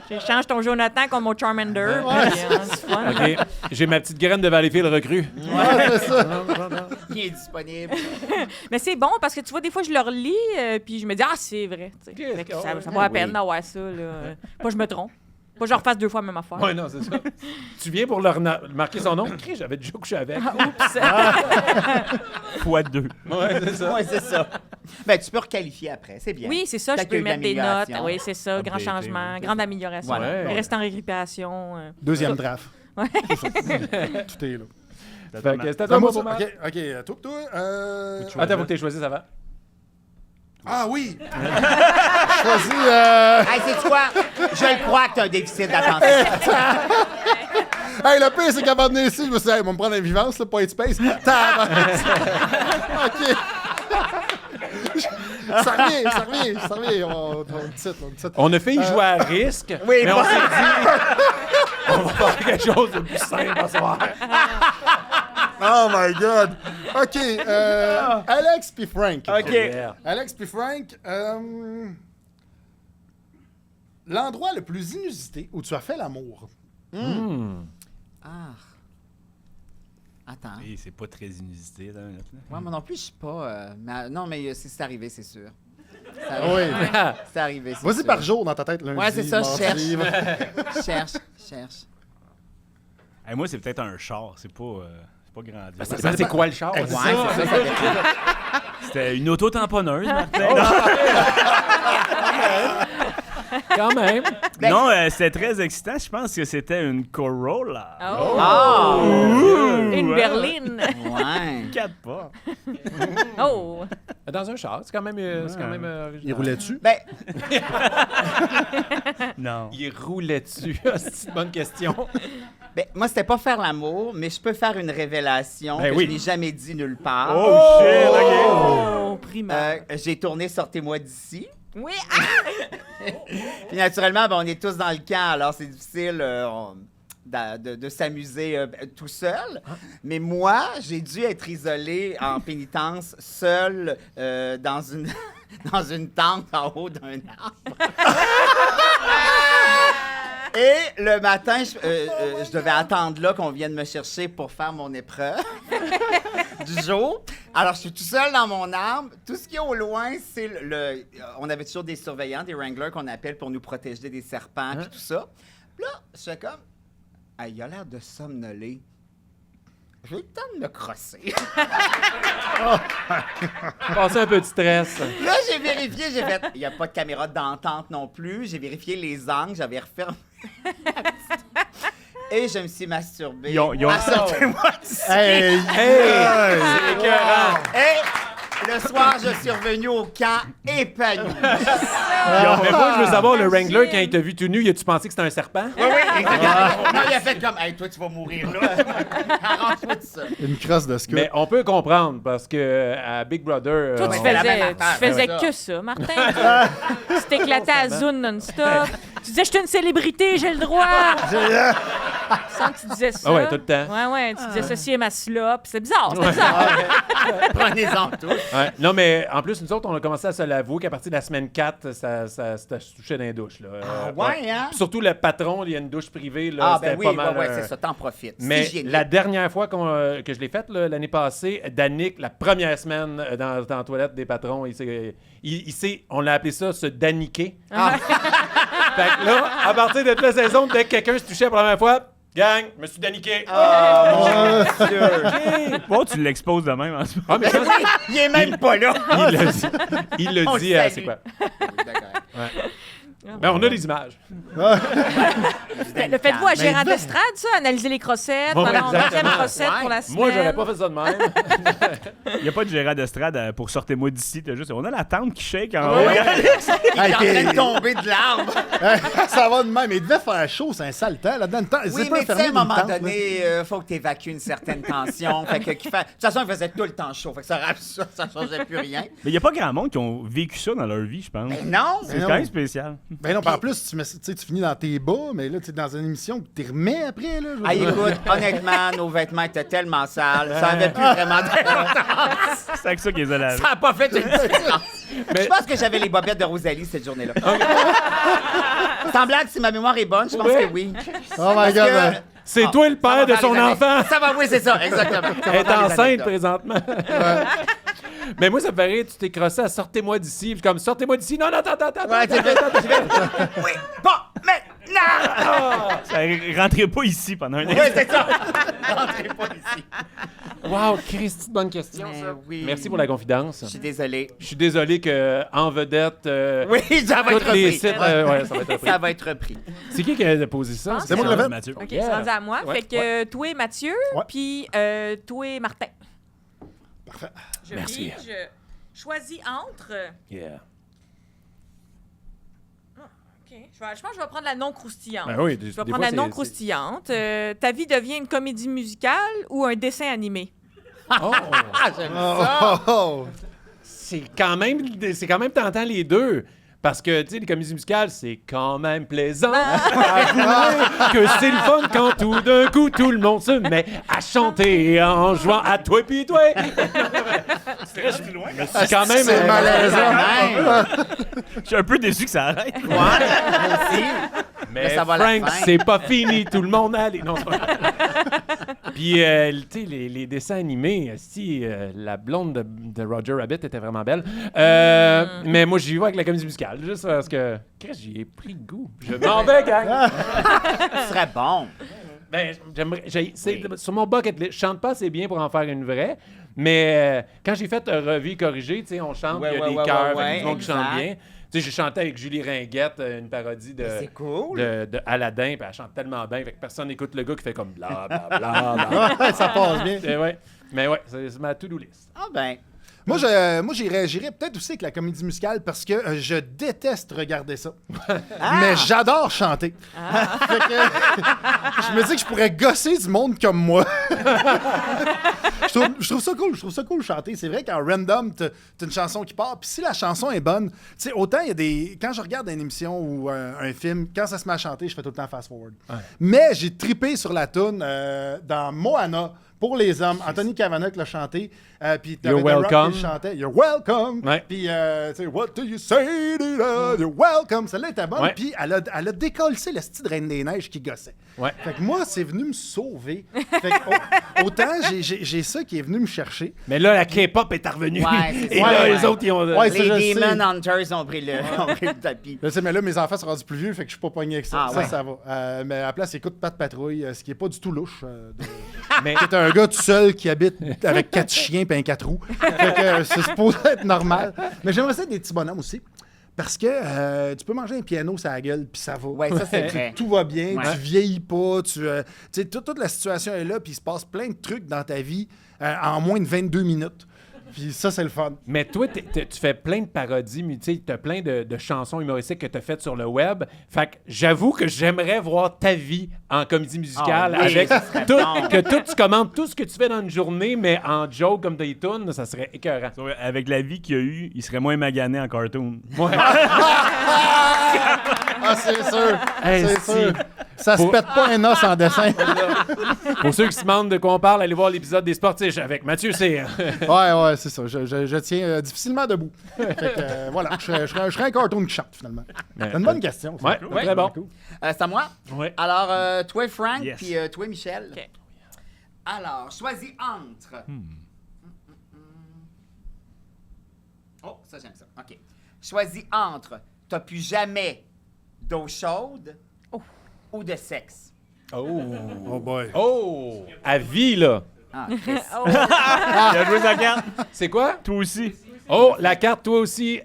J'échange ton Jonathan contre mon Charmander. Ouais. puis, c'est fun. OK. J'ai ma petite graine de Valleyfield recrue. Ouais, c'est ça. Il est disponible. Mais c'est bon parce que tu vois, des fois, je le relis, puis je me dis, ah, c'est vrai. tu sais. Fait que ça vaut la peine d'avoir ça. Là. Pas que je me trompe. Pas que je refasse 2 fois la même affaire. Ouais, non, c'est ça. Tu viens pour marquer son nom? OK, j'avais déjà couché avec. Oups. Fois 2. Ouais, c'est ça. Oui, c'est ça. Ben, tu peux requalifier après, c'est bien. Oui, c'est ça. Je T'accueilles peux mettre des notes. l'amélioration. Oui, c'est ça. Grand Updater, changement, ouais. grande amélioration. Voilà. Ouais. Reste en récupération. Deuxième draft. Ouais. Tout est là. Fait que c'est à C'est toi, à moi, pour ça? moi. OK, toi. Attends, faut que tu choisi, ça va? Ah oui! Choisis... Hey, c'est quoi? Je le crois que tu as un déficit d'attention. Hey, le pire, c'est qu'avant de venir ici, je me suis dit, hey, ils vont me prendre la vivance, là, pas être space. OK. Ça revient. On titre. On a failli jouer à risque, Oui, mais on bon. s'est dit, on va faire quelque chose de plus simple à soir. Oh my God! OK, Alex puis Frank. OK. Yeah. Alex puis Frank, l'endroit le plus inusité où tu as fait l'amour. Ah. Attends. Et c'est pas très inusité, là. Moi non plus, je suis pas... non, mais c'est arrivé, c'est sûr. C'est Ah arrivé. oui. C'est arrivé, c'est Vas-y sûr. par jour dans ta tête, lundi, Ouais, c'est ça, mardi. je cherche. Hey, moi, c'est peut-être un char. C'est pas grandi. Ça, c'est quoi le char? Ouais, c'est ça dépend. C'était une auto-tamponneuse, Martin. Quand même. Ben- Non, c'était très excitant. Je pense que c'était une Corolla. Oh. Ah! Une ouais. berline. Ouais. 4 pas. Oh. Dans un char, c'est quand même, original. Il roulait dessus. Ben, Non. Il roulait dessus. C'est une bonne question. moi, c'était pas faire l'amour, mais je peux faire une révélation Ben que oui. je n'ai jamais dit nulle part. Oh, shit, OK. Oh, primaire. J'ai tourné Sortez-moi d'ici. Oui. Puis naturellement, ben, on est tous dans le camp, alors c'est difficile de s'amuser tout seul. Mais moi, j'ai dû être isolé en pénitence, seul dans une dans une tente en haut d'un arbre. Et le matin, je devais attendre là qu'on vienne me chercher pour faire mon épreuve du jour. Alors, je suis tout seul dans mon arbre. Tout ce qu'il y a au loin, c'est on avait toujours des surveillants, des wranglers qu'on appelle pour nous protéger des serpents et tout ça. Puis là, je fais comme... Hey, il a l'air de somnoler. J'ai le temps de me crosser. Passer un peu de stress. Là, j'ai vérifié, j'ai fait... Il n'y a pas de caméra d'entente non plus. J'ai vérifié les angles, j'avais refermé... Et je me suis masturbé. Ils ont- Sortez-moi d'ici. Hey! C'est écœurant. Et le soir, je suis revenu au camp épanoui. Mais moi, je veux savoir, le Wrangler, quand il t'a vu tout nu, as-tu pensé que c'était un serpent? Oui, exactement. Non, il a fait comme, hey, toi, tu vas mourir là. Arrange-toi de ça. Une crosse de scout. Mais on peut comprendre, parce que à Big Brother... Toi, tu on fait la même faisais affaire, que ça, Martin. toi. Tu t'éclatais à Zune non-stop. Tu disais, je suis une célébrité, j'ai le droit. Sans que tu disais ça. Ah ouais, tout le temps. Ouais, tu disais ceci est ma slop. C'est bizarre, c'est bizarre. Prenez-en tous. Ouais. Non, mais en plus, nous autres, on a commencé à se l'avouer qu'à partir de la semaine 4, ça se touchait dans les douches. Là. Ouais, hein? Puis surtout, le patron, il y a une douche privée. Là, Ah, c'était ben oui, pas mal. ouais, c'est ça, t'en profites. Mais C'est génial. la dernière fois que je l'ai faite, là, l'année passée, Danick, la première semaine dans la toilette des patrons, on l'a appelé ça se daniquer. Fait que là, à partir de la saison, dès que quelqu'un se touchait la première fois, gang, je me suis daniqué. Bon, tu l'exposes de même en ce moment. Ah, mais je pense Il est même pas là. il le On dit, le c'est salue. quoi? D'accord. Ben, on a des images. Le faites-vous à Gérard Mais- d'estrade, ça? Analyser les crossettes Ouais, pendant la exactement. 11e recette pour la semaine. Moi, j'aurais pas fait ça de même. Il n'y a pas de Gérard d'estrade pour sortez-moi d'ici. T'as juste, on a la tente qui shake en haut. Il est Hey, en train de tomber de l'arbre. Ça va de même. Il devait faire chaud, c'est un sale temps. Là-dedans, le temps, Oui, c'est pas mais tu sais, à fermé un moment d'une tente, là. donné, faut que tu évacues une certaine tension. Fait que, de toute façon, il faisait tout le temps chaud. Fait que ça changeait plus rien. Mais il n'y a pas grand monde qui ont vécu ça dans leur vie, je pense. Mais non! C'est non. quand même spécial. Ben non, puis en plus, tu finis dans tes bas, mais là, tu es dans une émission que tu remets après. Là, je veux Ah, dire. écoute, honnêtement, nos vêtements étaient tellement sales. Ça avait plus vraiment d'importance. C'est avec ça qu'ils ont lavé. Ça n'a pas fait une différence. Je pense que j'avais les bobettes de Rosalie cette journée-là. Sans blague, si ma mémoire est bonne, je pense que oui. Oh my Parce God. que- C'est Ah, toi le ça père va de dans son les enfant. Ça va, oui, c'est ça, exactement. Ça va Elle est dans les enceinte anecdotes. présentement. Mais moi, ça me fait rire, tu t'es crossé à sortez-moi d'ici. Puis comme sortez-moi d'ici. Non, attends. Ouais, tu oui, bon, maintenant! Ça rentrait pas ici pendant un Oui, instant. c'est ça. Rentrez pas ici. Wow, Christy, bonne question, Mais ça. oui. Merci pour la confidence. Je suis désolé. Je suis désolé que En Vedette, Oui, ça va être tous les repris. sites, ouais, ça va être repris. Ça va être repris. C'est qui a posé ça? C'est moi qui l'ai fait. Mathieu. OK, Yeah. c'est rendu à moi. Ouais, Fait que toi, Mathieu, Ouais. puis toi, Martin. Parfait. Je Merci. je choisis entre... Yeah. OK. Je pense que je vais prendre la non croustillante. Ben oui, Je vais des prendre fois, la c'est- non croustillante. Ta vie devient une comédie musicale ou un dessin animé? Oh, Ah, j'aime Oh, ça. oh, oh. c'est quand même tentant les deux. Parce que, tu sais, les comédies musicales, c'est quand même plaisant avouer que c'est le fun quand tout d'un coup, tout le monde se met à chanter en jouant à toi puis toi. C'est quand même... C'est malaisant. Même. Je suis un peu déçu que ça arrête. Ouais, moi aussi. Mais ça va à la Frank, fin. c'est pas fini, tout le monde allez. Non, c'est pas vrai. Puis, tu sais, les dessins animés, si la blonde de Roger Rabbit était vraiment belle. Mais moi, j'y vais avec la comédie musicale, juste parce que, Chris, j'y ai pris goût. Je m'en vais, gang. Ce serait bon. Ben, sur mon bucket list, je chante pas assez bien pour en faire une vraie, mais quand j'ai fait Revue corrigée, tu sais, on chante, Ouais, il y a ouais, des ouais, cœurs, ouais, fait que du monde qui chante exact. bien. Tu sais, j'ai chanté avec Julie Ringuette une parodie de, C'est cool. de Aladdin, puis elle chante tellement bien, fait que personne n'écoute le gars qui fait comme bla bla bla bla. Ouais, ça passe bien. Ouais. Mais ouais, c'est ma to-do list. Ah ben, Moi, j'irais peut-être aussi avec la comédie musicale parce que je déteste regarder ça. Mais j'adore chanter. Fait que, je me dis que je pourrais gosser du monde comme moi. je trouve ça cool. Je trouve ça cool chanter. C'est vrai qu'en random, t'as une chanson qui part. Puis si la chanson est bonne, tu sais, autant il y a des. Quand je regarde une émission ou un film, quand ça se met à chanter, je fais tout le temps fast-forward. Mais j'ai trippé sur la toune dans Moana. Pour les hommes, Anthony Kavanagh l'a chanté. Puis You're t'avais The Rock welcome. qui le chantait. You're welcome. Ouais. Puis, tu sais, what do you say to that? You're welcome. Celle-là était bonne. Ouais. Puis, elle a décollé le style de Reine des Neiges qui gossait. Ouais. Fait que moi, c'est venu me sauver. Fait que, autant j'ai ça qui est venu me chercher. Mais là, la K-pop est revenue. Ouais, c'est Et ça, là, ouais. les autres, ils ont... Ouais, ça, je les sais. Demon Hunters ont pris le tapis. Je sais, mais là, mes enfants sont rendus plus vieux, fait que je suis pas pogné avec ça. Ah, Ça, ouais. ça va. Mais à la place, écoute Pat Patrouille, ce qui est pas du tout louche. Mais C'est un gars tout seul qui habite avec 4 chiens et un 4 roues. Fait que c'est supposé être normal. Mais j'aimerais ça des petits bonhommes aussi. Parce que tu peux manger un piano sur la gueule, puis ça va. Ouais, ça, c'est vrai. Tout va bien, Ouais. tu vieillis pas, tu sais, toute la situation est là, puis il se passe plein de trucs dans ta vie en moins de 22 minutes. Puis ça, c'est le fun. Mais toi, tu fais plein de parodies, mais tu as plein de chansons humoristiques que tu as faites sur le web. Fait que j'avoue que j'aimerais voir ta vie en comédie musicale Ah oui, avec ça serait tout, bon. que tu commandes tout ce que tu fais dans une journée, mais en joke comme des tunes, ça serait écœurant. Avec la vie qu'il y a eu, il serait moins magané en cartoon. Ouais. Ah, c'est sûr! Hey, c'est si. sûr! Ça se pète pas un os en dessin. Pour ceux qui se demandent de quoi on parle, allez voir l'épisode des Sportifs avec Mathieu Cyr. Ouais, c'est ça. Je tiens difficilement debout. Fait que, voilà, je serais un cartoon qui chante, finalement. C'est une bonne question. Ça. Ouais, très bon. C'est à moi? Ouais. Alors, toi, Frank, Yes. puis toi, Michel. OK. Alors, choisis entre... Oh, ça, j'aime ça. OK. Choisis entre t'as plus jamais d'eau chaude ou de sexe. Oh boy. Oh! À vie, là. Ah, Chris. Oh. Il a joué sa carte. C'est quoi? Toi aussi. Oh, la carte, toi aussi,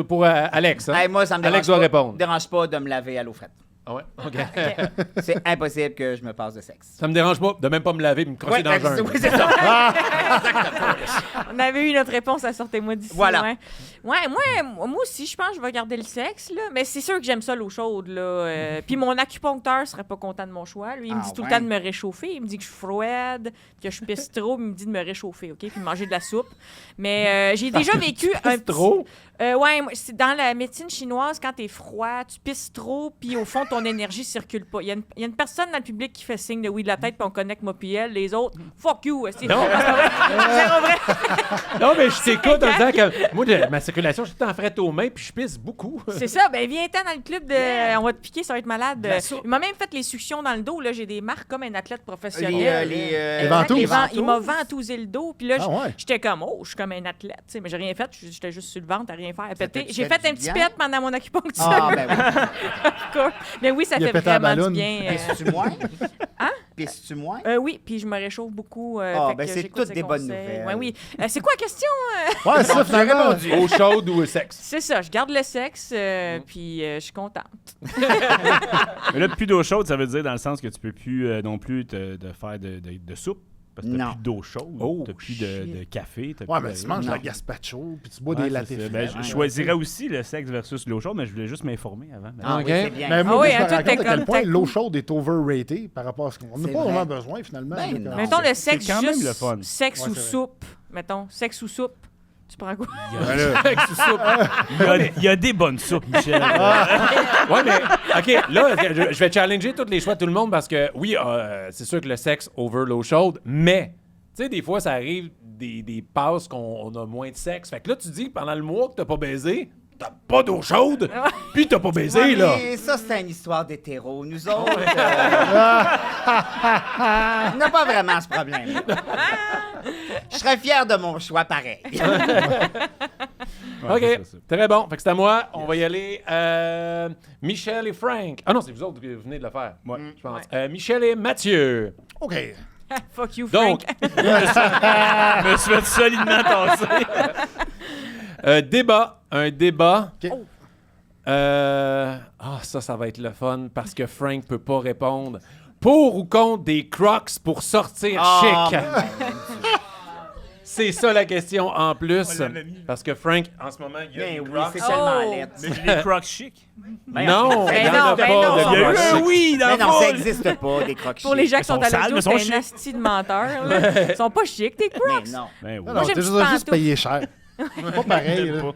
pour Alex. Hein? Hey, moi, ça me Alex dérange doit pas, répondre. dérange pas de me laver à l'eau frette. Ah ouais? OK. C'est impossible que je me passe de sexe. Ça me dérange pas de même pas me laver et me crosser dans le ben, jeu. oui, c'est ça. On avait eu notre réponse à Sortez-moi d'ici. Voilà. Ouais, moi aussi, je pense que je vais garder le sexe, là. Mais c'est sûr que j'aime ça, l'eau chaude, là. Puis mon acupuncteur serait pas content de mon choix. Lui, il me dit tout le temps de me réchauffer. Il me dit que je suis froide, que je pisse trop. Il me dit de me réchauffer, OK? Puis de manger de la soupe. Mais j'ai déjà vécu un petit... trop? Ouais, c'est dans la médecine chinoise, quand t'es froid, tu pisses trop, puis au fond, ton énergie circule pas. Il y a une personne dans le public qui fait signe de oui de la tête, puis on connecte moi puis elle. Les autres, fuck you. C'est Non. zéro vrai. Non, mais je t'écoute en disant que moi, ma circulation, je suis en frette aux mains puis je pisse beaucoup. C'est ça. Ben, viens-t'en dans le club de. On va te piquer, ça va être malade. La soupe. Il m'a même fait les suctions dans le dos. Là, j'ai des marques comme un athlète professionnel. Les ventouses. Il m'a ventousé le dos. Puis là, Ah ouais. j'étais comme, oh, je suis comme un athlète. Tu sais, mais j'ai rien fait. J'étais juste sur le ventre à rien faire, à péter. t'a-tu J'ai fait fait un du petit bien? pet pendant mon acupuncture. Ah, ben oui. Of course. Mais oui, ça Il a fait pété la vraiment balloune. du bien. Pisses-tu moins? Hein? Pisses-tu moins? Oui, puis je me réchauffe beaucoup. Ah, fait ben que c'est j'écoute toutes ses des bonnes conseils. nouvelles. Ouais, oui. C'est quoi la question? Ouais, ça, J'ai finalement. répondu. Eau chaude ou sexe? C'est ça, je garde le sexe, puis je suis contente. Mais là, plus d'eau chaude, ça veut dire dans le sens que tu peux plus non plus de faire de soupe. Parce que t'as Non. plus d'eau chaude, Oh, t'as plus de café. T'as Ouais, plus mais de- tu manges de Non. la gazpacho, puis tu bois Ouais, des c'est lattes ça. fraîches. Ben, je choisirais aussi le sexe versus l'eau chaude, mais je voulais juste m'informer avant. Ah Ok. oui, c'est bien. Mais moi, Ah oui, je me hein, rends toi, compte t'es à quel comme point t'as- l'eau chaude est overrated par rapport à ce qu'on n'a C'est pas vrai. vraiment besoin, finalement. Ben Donc, non. Mettons le c'est sexe quand même juste le fun. sexe Ouais, ou c'est vrai. soupe. Mettons, sexe ou soupe. Tu prends quoi? Sexe ou soupe. Il y a des bonnes soupes, Michel. Ouais, mais, OK, là, je vais challenger tous les choix de tout le monde parce que, oui, c'est sûr que le sexe over l'eau chaude, mais, tu sais, des fois, ça arrive des passes qu'on a moins de sexe. Fait que là, tu dis, pendant le mois que t'as pas baisé, t'as pas d'eau chaude, puis t'as pas baisé, Ouais, là. mais ça, c'est une histoire d'hétéro. Nous autres, on n'a pas vraiment ce problème. Je serais fier de mon choix pareil. OK, c'est ça. très bon. Fait que c'est à moi. On va y aller. Michel et Frank. Ah non, c'est vous autres qui venez de le faire. Ouais. Je pense. Michel et Mathieu. OK. Fuck you, Donc, Frank. Je me suis fait solidement tasser. débat. Un débat. OK. Ça va être le fun parce que Frank peut pas répondre. Pour ou contre des Crocs pour sortir Ah, chic? C'est ça la question en plus. l'avait mis. Parce que Frank, en ce moment, il y a Ben des oui, Crocs. c'est tellement Oh. laid. Mais j'ai des crocs chic. Non, Ben il y en non, a ben pas non. de Il y a eu Crocs un chic. oui dans Mais le non, ça fond. n'existe pas, des crocs Pour les gens qui sont à sales, l'audio, mais sont c'est un chics. asti de menteur. Là. Ils sont pas chics, tes Crocs. Mais non. Ben oui. Non, Moi, non, j'aime t'es juste juste pantoufles. payé cher. Pas pareil, Même là. pas.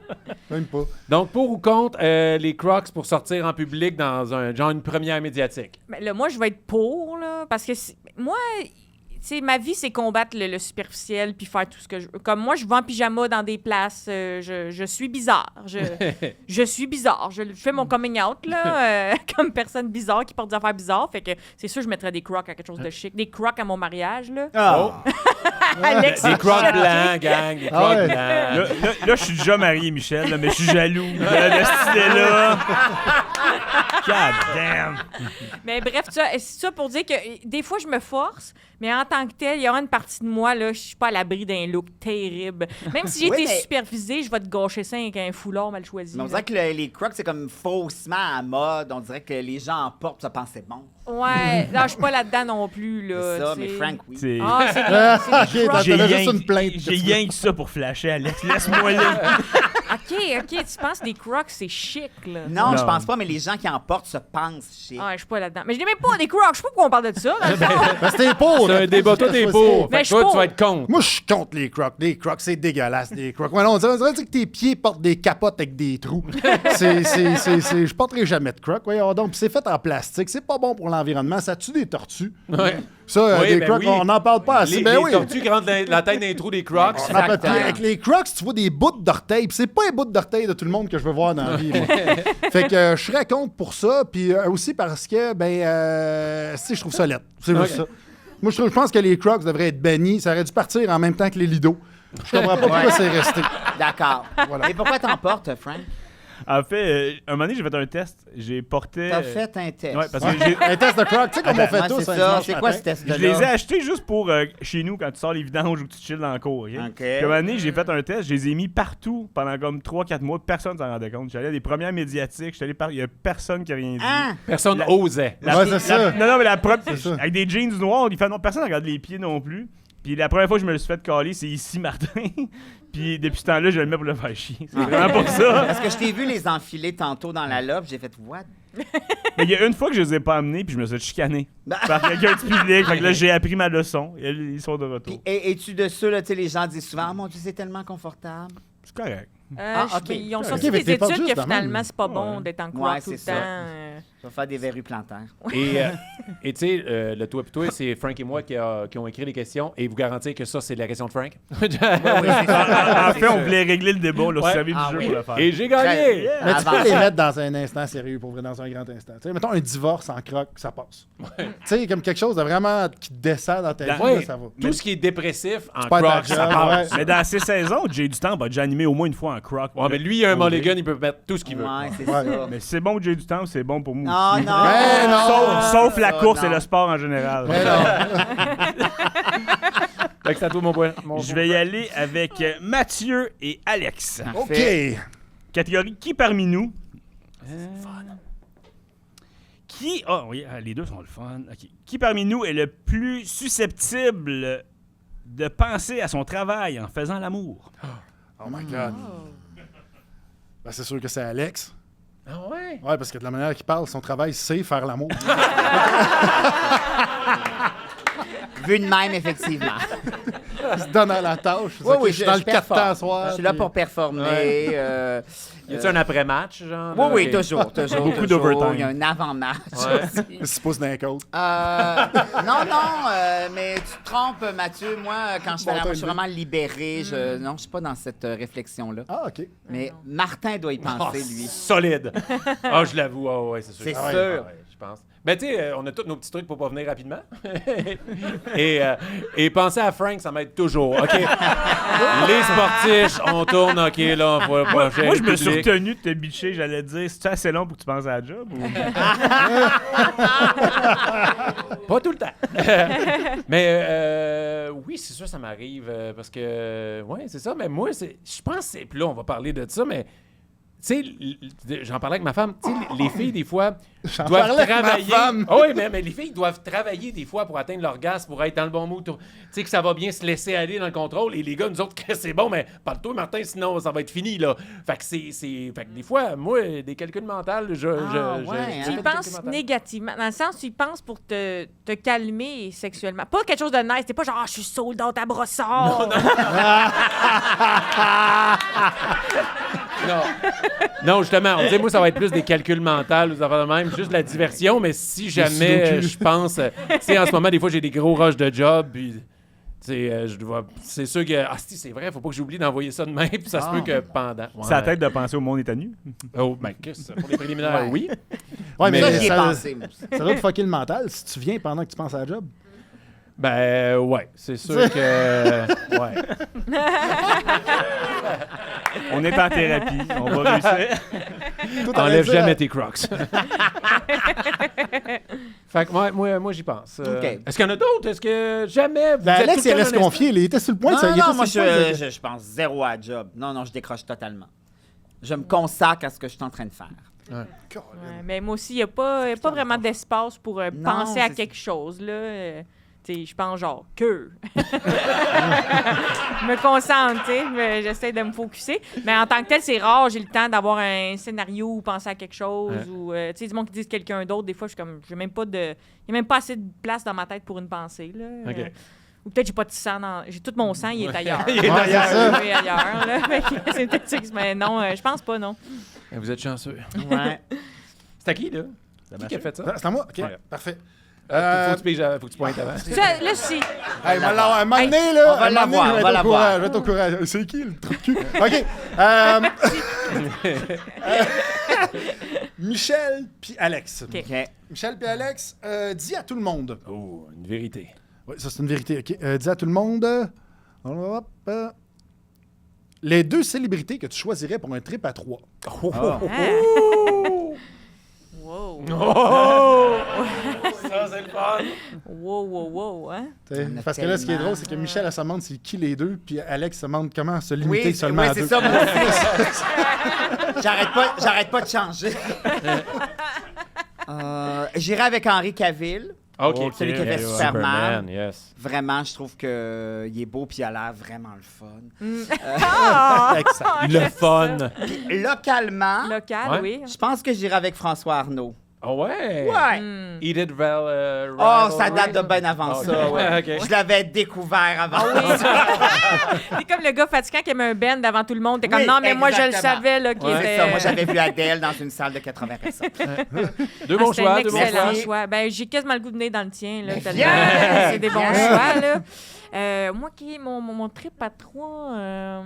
Même pas. Donc, pour ou contre les Crocs pour sortir en public dans une première médiatique? Mais là, moi, je vais être pour, là, parce que moi, tu sais, ma vie, c'est combattre le superficiel puis faire tout ce que je veux. Comme moi, je vais en pyjama dans des places, je suis bizarre. Je suis bizarre. Je fais mon coming out, là, comme personne bizarre qui porte des affaires bizarres. Fait que c'est sûr, je mettrais des Crocs à quelque chose de chic. Des Crocs à mon mariage, là. Ah. Alex, Des Crocs choqué. blancs, gang, des Crocs Ah ouais. blancs. Là, je suis déjà marié, Michel, là, mais je suis jaloux de cette idée-là. God damn. Mais bref, c'est ça pour dire que des fois, je me force, mais en tant que tel, il y aura une partie de moi, là, je suis pas à l'abri d'un look terrible. Même si j'ai Oui, été mais- supervisée, je vais te gâcher ça avec un foulard mal choisi. Mais on là. dirait que les crocs, c'est comme faussement à mode. On dirait que les gens en portent, ça pense que c'est bon. Ouais, là, je suis pas là-dedans non plus, là. C'est ça, tu mais sais. Frank, oui. C'est- Ah, c'est Ah, des ok, Crocs. t'as juste une plainte. J'ai rien que ça pour flasher, Alex. Laisse-moi là. OK, tu penses que des Crocs, c'est chic, là. Non, je Non. pense pas, mais les gens qui en portent se pensent chic. Ah, je suis pas là-dedans. Mais je n'ai même pas des Crocs. Je sais pas pourquoi on parle de ça. dans le fond. Ben, c'était pour. C'est un débat, toi, t'es pour. Mais Fait que je suis toi, tu pour. vas être contre. Moi, je suis contre les Crocs. Les Crocs, c'est dégueulasse, les Crocs. Ouais, non, on dirait que tes pieds portent des capotes avec des trous. Je porterai jamais de Crocs. Voyons donc. Puis c'est fait en plastique. C'est pas bon pour l'environnement. Ça tue des tortues. Ouais. Ça, Oui, des ben Crocs, oui. on n'en parle pas assez. Les, Ben les oui. tortues qui rentrent la tête dans les trous des Crocs. On en parle plus. Exactement. Avec les Crocs, tu vois des bouts d'orteils. Puis c'est pas un bout d'orteil de tout le monde que je veux voir dans la vie. Moi. Fait que je serais contre pour ça. Puis aussi parce que, si je trouve ça laid. C'est juste ça. Moi, je pense que les Crocs devraient être bannis. Ça aurait dû partir en même temps que les Lido. Je comprends pas pourquoi c'est resté. D'accord. Voilà. Et pourquoi t'en portes, Frank? En fait, un moment donné, j'ai fait un test. J'ai porté. T'as fait un test. Ouais, parce que j'ai. Un test de Crocs, tu sais, comme on fait Ouais, tous c'est un ça. dimanche C'est quoi matin. ce test-là? Je les ai achetés juste pour chez nous quand tu sors les vidanges ou que tu chilles dans le cours. OK? OK. Puis à un moment donné, j'ai fait un test, je les ai mis partout pendant comme 3-4 mois, personne s'en rendait compte. J'allais à des premières médiatiques, il y a personne qui a rien dit. Ah! Personne La- osait. Ouais, c'est ça. Non, mais ça. avec des jeans noirs, il fait non, personne ne regarde les pieds non plus. Puis la première fois que je me le suis fait caler, c'est ici, Martin. Puis depuis ce temps-là, je le mets pour le faire chier. C'est vraiment pour ça. Parce que je t'ai vu les enfiler tantôt dans la lobe, j'ai fait what? Mais il y a une fois que je les ai pas amenés, puis je me suis fait chicaner Bah. par quelqu'un du public. Fait que là, j'ai appris ma leçon. Et ils sont de retour. Puis, es-tu de ceux, là, tu sais, les gens disent souvent, oh mon Dieu, c'est tellement confortable. C'est correct. OK. Ils ont Ok, sorti mais des t'es pas études juste que de finalement, même. c'est pas bon Ouais. d'être en Ouais, Crocs tout c'est le ça. temps. Je vais faire des verrues plantaires. Et tu sais, le toi pis toi, c'est Frank et moi qui ont écrit les questions et vous garantir que ça, c'est la question de Frank. Oui, c'est ça. En fait, on voulait régler le débat. On l'a Ouais. servi du Ah jeu oui. pour le faire. Et j'ai gagné! Yeah. Mais tu Avant peux les ça. mettre dans un instant sérieux, pour vrai, dans un grand instant. Tu sais, mettons un divorce en Crocs, ça passe. Tu sais, comme quelque chose de vraiment qui te descend dans ta vie, Ouais, là, ça va. tout ce qui est dépressif en perds ta Crocs, ça job, passe. ouais. Mais dans ces saisons, Jay du Temps va déjà animé au moins une fois en croc. Ouais, mais lui, il a un mulligan, il peut mettre tout ce qu'il veut. Ouais, c'est Ouais. ça. Mais si c'est bon Jay du Temps, c'est bon pour moi Non, aussi. non. Mais non. Sauf la Ça, course non. et le sport en général. Mais non. Fait que c'est à toi, mon point. Je vais y aller avec Mathieu et Alex. OK. Catégorie qui parmi nous Qui ah oui, les deux sont le fun. OK. Qui parmi nous est le plus susceptible de penser à son travail en faisant l'amour? Oh my God. Ben, c'est sûr que c'est Alex. Ah ouais? Ouais, parce que de la manière qu'il parle, son travail, c'est faire l'amour. Vu de même, effectivement. Il se donne à la tâche. Oui, oui, je suis dans le 4 performe. temps à soir. Je suis là puis- pour performer. Y a-tu un après-match, genre? Oui, oui, Ok. toujours. Beaucoup toujours. d'overtime. Il y a un avant-match Ouais. aussi. Il se pousse dans les côtes. Non, mais tu te trompes, Mathieu. Moi, quand je fais Bon, l'amour, t'as je suis une vraiment libéré. Non, je suis pas dans cette réflexion-là. Ah, OK. Mais Martin doit y Ah, penser, lui. solide. Ah, je l'avoue. Ah ouais, c'est sûr. C'est Ah ouais, sûr. ah ouais, je pense. Ben, tu sais, on a tous nos petits trucs pour pas venir rapidement. et penser à Frank, ça m'aide toujours. OK. Les sportifs, on tourne. OK, là, on va Moi, je me suis retenu de te bitcher. J'allais te dire, c'est assez long pour que tu penses à la job? Ou... Pas tout le temps. Mais oui, c'est sûr, ça m'arrive. Parce que, ouais, c'est ça. Mais moi, je pense que c'est. Puis là, on va parler de ça, mais. Tu sais, j'en parlais avec ma femme. Tu sais, les filles, des fois, J'en doivent parlais avec ma travailler. femme. Ah oui, mais les filles doivent travailler des fois pour atteindre l'orgasme, pour être dans le bon mood. Tu sais, que ça va bien se laisser aller dans le contrôle. Et les gars, nous autres, que c'est bon, mais parle-toi, Martin, sinon ça va être fini, là. Fait que Fait que des fois, moi, des calculs mentaux, ouais, Tu y hein? penses négativement, dans le sens où tu y penses pour te calmer sexuellement. Pas quelque chose de nice. T'es pas genre, je suis sold out à brossard. Non, justement, on dit, moi, ça va être plus des calculs mentaux ou des affaires de même, juste de la diversion, mais si jamais je pense, tu sais, en ce moment, des fois, j'ai des gros rushs de job, puis, tu sais, c'est sûr que, c'est vrai, faut pas que j'oublie d'envoyer ça demain, puis ça se peut que pendant. C'est la tête de penser au monde est à nu. Oh, ben, qu'est-ce que pour les préliminaires, Ouais. oui. Ouais, mais Ça, j'y ai ça, pensé, moi aussi. ça doit te fucker le mental si tu viens pendant que tu penses à la job. Ben, ouais, c'est sûr que, ouais. On est en thérapie. On va réussir. Tout Enlève arrête ça. jamais tes Crocs. Fait que, moi, j'y pense. OK. Est-ce qu'il y en a d'autres? Est-ce que jamais vous Ben, êtes Alex, tout le il temps reste dans les- confié. Il était sur le point. Non, non, moi, sur le point de- je pense zéro à job. Non, je décroche totalement. Je me consacre à ce que je suis en train de faire. Ouais, mais moi aussi, il n'y a pas vraiment d'espace pour penser à c'est quelque chose. Là. Tu sais, je pense genre que. Je me concentre, tu sais, j'essaie de me focusser. Mais en tant que tel, c'est rare, j'ai le temps d'avoir un scénario ou penser à quelque chose. Ou, tu sais, du monde qui disent quelqu'un d'autre, des fois, je suis comme, j'ai même pas de. Il n'y a même pas assez de place dans ma tête pour une pensée, là. OK. Ou peut-être j'ai pas de sang dans. J'ai tout mon sang, il est ailleurs. Il est Ouais, ailleurs. c'est ça. Il est ailleurs, là. Fait que c'est peut-être ça mais non, je pense pas, non. Vous êtes chanceux. Ouais. C'est à qui, là? Qui a fait ça? C'est à moi? OK, Ouais. parfait. Faut que tu pointes avant. Ça, là, si. Hey, un moment donné, là, On va un moment donné, l'avoir, on va l'avoir. je vais être au courant. C'est qui, le trou de cul? OK. Michel puis Alex. OK. OK. Michel puis Alex, dis à tout le monde. Oh, une vérité. Oui, ça, c'est une vérité. OK. Dis à tout le monde. Hop, les 2 célébrités que tu choisirais pour un trip à 3. Ah. Wow. Oh! Ça, c'est le fun. Wow, hein? en a Parce que là, ce qui est tellement. drôle, c'est que Michel, elle se demande c'est qui les 2, puis Alex se demande comment se limiter Oui, seulement oui, à c'est 2. ça, moi aussi. J'arrête pas de changer. J'irai avec Henry Cavill. OK. Celui qui a fait Ouais, Superman. yes. Vraiment, je trouve qu'il est beau puis il a l'air vraiment le fun. Excellent. Le fun. Puis, localement, Local, Ouais. oui. je pense que j'irai avec François Arnaud. Oh ouais. Ouais. Edith Oh, ça date de bien avant Ok. ça. Ouais. OK. Je l'avais découvert avant. T'es comme le gars fatigant qui aime un band devant tout le monde. T'es comme, Oui, non, mais moi, je le exactement. savais, là, qu'il Ouais. était... C'est ça. Moi, j'avais vu Adèle dans une salle de 80 personnes. Deux bons c'était choix, un deux bons excellent choix. choix. Ben, j'ai quasiment le goût de venir dans le tien, là, Mais tellement viens! c'est des bons Viens! choix, là. Moi, qui est mon trip à 3,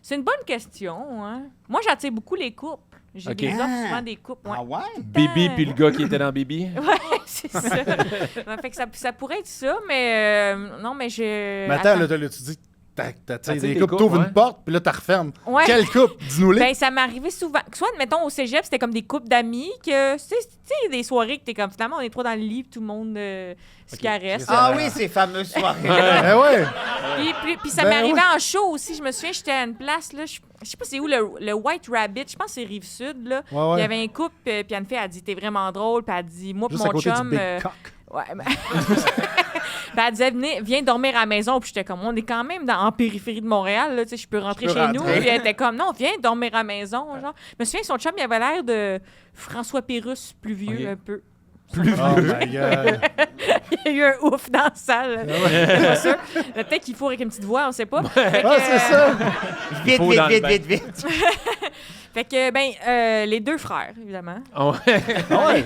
c'est une bonne question, hein. Moi, j'attire beaucoup les couples. J'ai Ok. des offres Ah. souvent des couples, ouais. Ah ouais? Bibi puis le gars qui était dans Bibi. Ouais, c'est ça. Ouais, fait que ça pourrait être ça, mais non, mais je... Mais attends, là, tu dis t'as des des coupes, coupes, t'ouvres ouais. une porte, puis là, t'as refermes. Ouais. Quelle coupe? Dis-nous-les. Ben, ça m'est arrivé souvent. Soit, admettons, au cégep, c'était comme des couples d'amis, que, tu sais, des soirées que t'es comme, finalement, on est trois dans le lit, puis tout le monde se caresse. Ah oui, ces fameuses soirées. Eh ouais. Puis ça Ben m'est arrivé ouais. en show aussi. Je me souviens, j'étais à une place, là, je sais pas c'est où, le White Rabbit, je pense que c'est Rive-Sud, là. Ouais, ouais. Il y avait un couple, puis une fille a dit, t'es vraiment drôle, puis elle a dit, moi, puis Juste à mon côté chum... du Big Cock. Ouais, ben... Ben, elle disait, viens dormir à la maison. Puis j'étais comme, on est quand même en périphérie de Montréal. Là, tu sais, je peux rentrer peux chez nous. rentrer. Puis elle était comme, non, viens dormir à la maison. Genre. Je me souviens, son chum, il avait l'air de François Pérusse, plus vieux Ok. un peu. Oh my God. Il y a eu un ouf dans la salle. C'est pas sûr. Peut-être qu'il faut avec une petite voix, on sait pas. Fait que, Ah, c'est ça. Vite, faut vite, dans le vite, bain. vite, vite. Fait que, ben, les deux frères, évidemment. Oh, ouais. Ah ouais.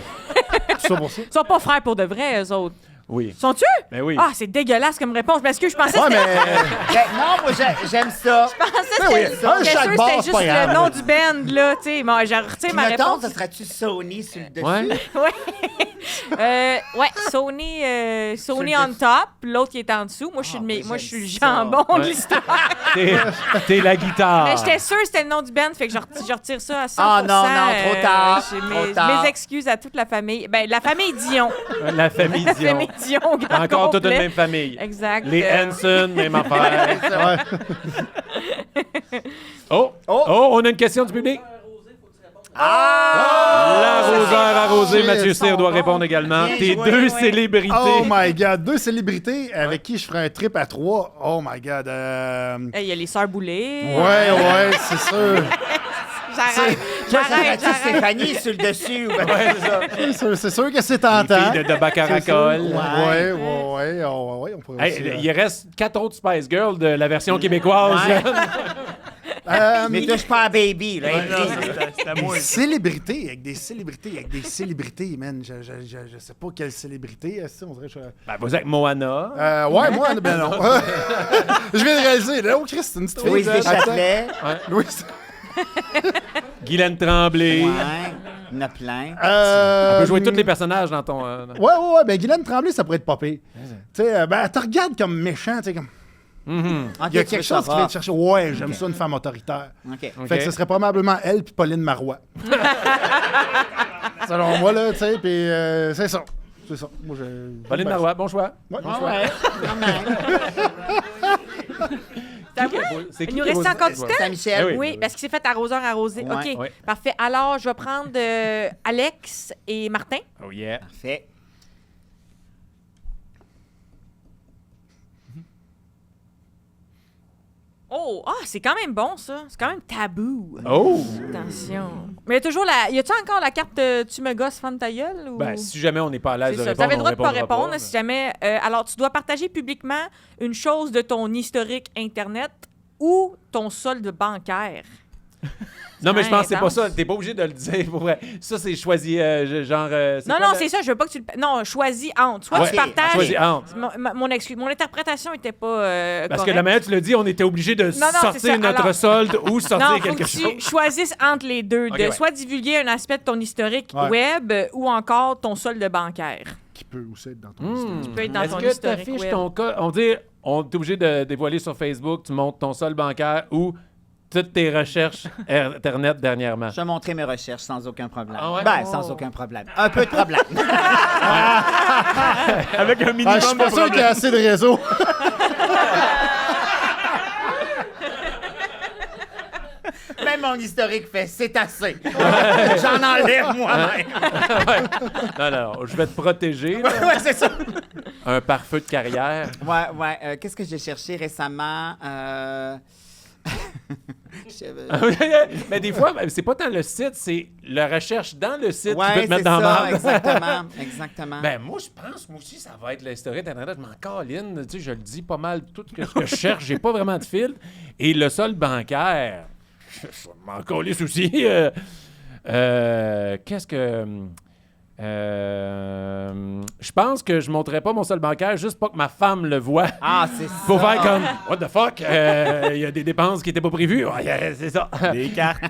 Tout ça pour ça. Ils sont pas frères pour de vrai, eux autres. Oui. Sont-tu? Ben oui. Ah, c'est dégueulasse comme réponse. Parce que je pensais Ouais, que c'était... mais. Ben, non, moi, j'aime ça. Je pensais Ben oui, que c'était un sûr chaque que bord, c'était c'est pas juste grave. le nom du band, là. Tu sais, moi, j'ai retiré Puis, ma mettons, réponse. ça serait-tu Sony sur le dessus? Ouais. Ouais, Sony, Sony Sur on le top, l'autre qui est en dessous. Moi, je suis, oui, moi, je suis le j'aime ça. jambon de Ouais. l'histoire. T'es la guitare. Mais j'étais sûre que c'était le nom du band, fait que je retire ça à 100%. Ah, non, non, trop tard, j'ai trop mes, tard. mes excuses à toute la famille. Ben, la famille Dion. La famille La Dion. famille Dion, au grand Encore toute complet. une même famille. Exact. Les Hanson, même affaire. Ouais. Oh! Oh! Oh, on a une question du public. Ah! L'arroseur arrosé, shit. Mathieu Cyr doit répondre également. Bien Tes joué, deux ouais. célébrités. Oh my God. 2 célébrités avec qui je ferais un trip à 3. Oh my God. Il y a les Sœurs Boulay. Ouais, c'est sûr. J'arrête. Moi, ça J'arrête. serait-tu Stéphanie sur le dessus? Ou ben, C'est sûr que c'est Les tentant. filles de Baccaracol. Ouais, on pourrait aussi. Hey, il reste 4 autres Spice Girls de la version québécoise. Ouais. là. Mais touche pas à Baby, là. C'est à moi. Des célébrités, avec des célébrités, man. Je sais pas quelle célébrité. On dirait que je... Ben, vas-y avec Moana. Ouais, moi, ben non. Je viens de réaliser. Là, oh, Christ, c'est une petite fille. Louise là. Deschâtelet. Louise. Guylaine Tremblay. Ouais. Il y en a plein. On peut jouer tous les personnages dans ton... Ouais. Ben, Guylaine Tremblay, ça pourrait être pas pire. Tu sais, ben, elle te regarde comme méchant, tu sais, comme. Ok, Il y a tu quelque veux chose qui savoir. vient te chercher. Ouais, j'aime ça, une femme autoritaire. OK. OK. Fait que ce serait probablement elle puis Pauline Marois. Selon moi, là, tu sais, puis c'est ça. C'est ça. Moi, Pauline Marois, bon choix. Ouais, Ah ouais, quand même. C'est à moi? C'est Il nous reste encore du temps? Saint-Michel. Eh oui. Oui, parce qu'il s'est fait arroseur arrosé. Ouais. OK, Ouais. parfait. Alors, je vais prendre Alex et Martin. Oh yeah. Parfait. Oh, c'est quand même bon, ça. C'est quand même tabou. Oh! Attention. Mais il y a toujours Y a-tu encore la carte Tu me gosses, femme ta gueule? Ou... Ben, si jamais on n'est pas à l'aise C'est de ça. répondre, Vous avez le droit on de pas répondra répondre. Si jamais. Alors, tu dois partager publiquement une chose de ton historique Internet ou ton solde bancaire. Non, mais je pense que c'est pas intense. ça. T'es pas obligé de le dire pour vrai. Ça, c'est choisi, genre... C'est ça. Je veux pas que tu le... Non, choisis entre. Soit Ok, tu partages... Choisis entre. Mon excuse. Mon interprétation était pas Parce que correcte. la manière que tu l'as dit, on était obligé de c'est ça. sortir notre Alors- solde ou sortir Non, faut quelque que chose. tu choisisses entre les deux. Ok, de ouais. soit divulguer un aspect de ton historique Ouais. web ou encore ton solde bancaire. Qui peut aussi être dans ton histoire. Tu peux être dans Est-ce ton que tu historique affiches web. ton code? On est obligé de dévoiler sur Facebook, tu montres ton solde bancaire ou toutes tes recherches Internet dernièrement. Je vais montrer mes recherches sans aucun problème. Ah ouais? Sans aucun problème. Un peu de problème. Avec un minimum Je suis pas de sûr qu'il y problème. a assez de réseau. Même mon historique fait, c'est assez. J'en enlève moi-même. Non, je vais te protéger. là. Ouais, c'est ça. Un pare-feu de carrière. Ouais. Qu'est-ce que j'ai cherché récemment? Je- Mais des fois, ben, c'est pas tant le site, c'est la recherche dans le site qui peut Ouais, te mettre c'est dans ça, la merde. exactement. Ben, moi, je pense, moi aussi, ça va être l'historique d'Internet. Je m'en caline, tu sais, je le dis pas mal, tout ce que je cherche, j'ai pas vraiment de fil. Et le solde bancaire, je m'en calisse aussi. Qu'est-ce que... je pense que je montrerai pas mon solde bancaire juste pas que ma femme le voie. C'est Pour ça. faire comme, what the fuck, il y a des dépenses qui étaient pas prévues. Ouais, c'est ça. Des cartes.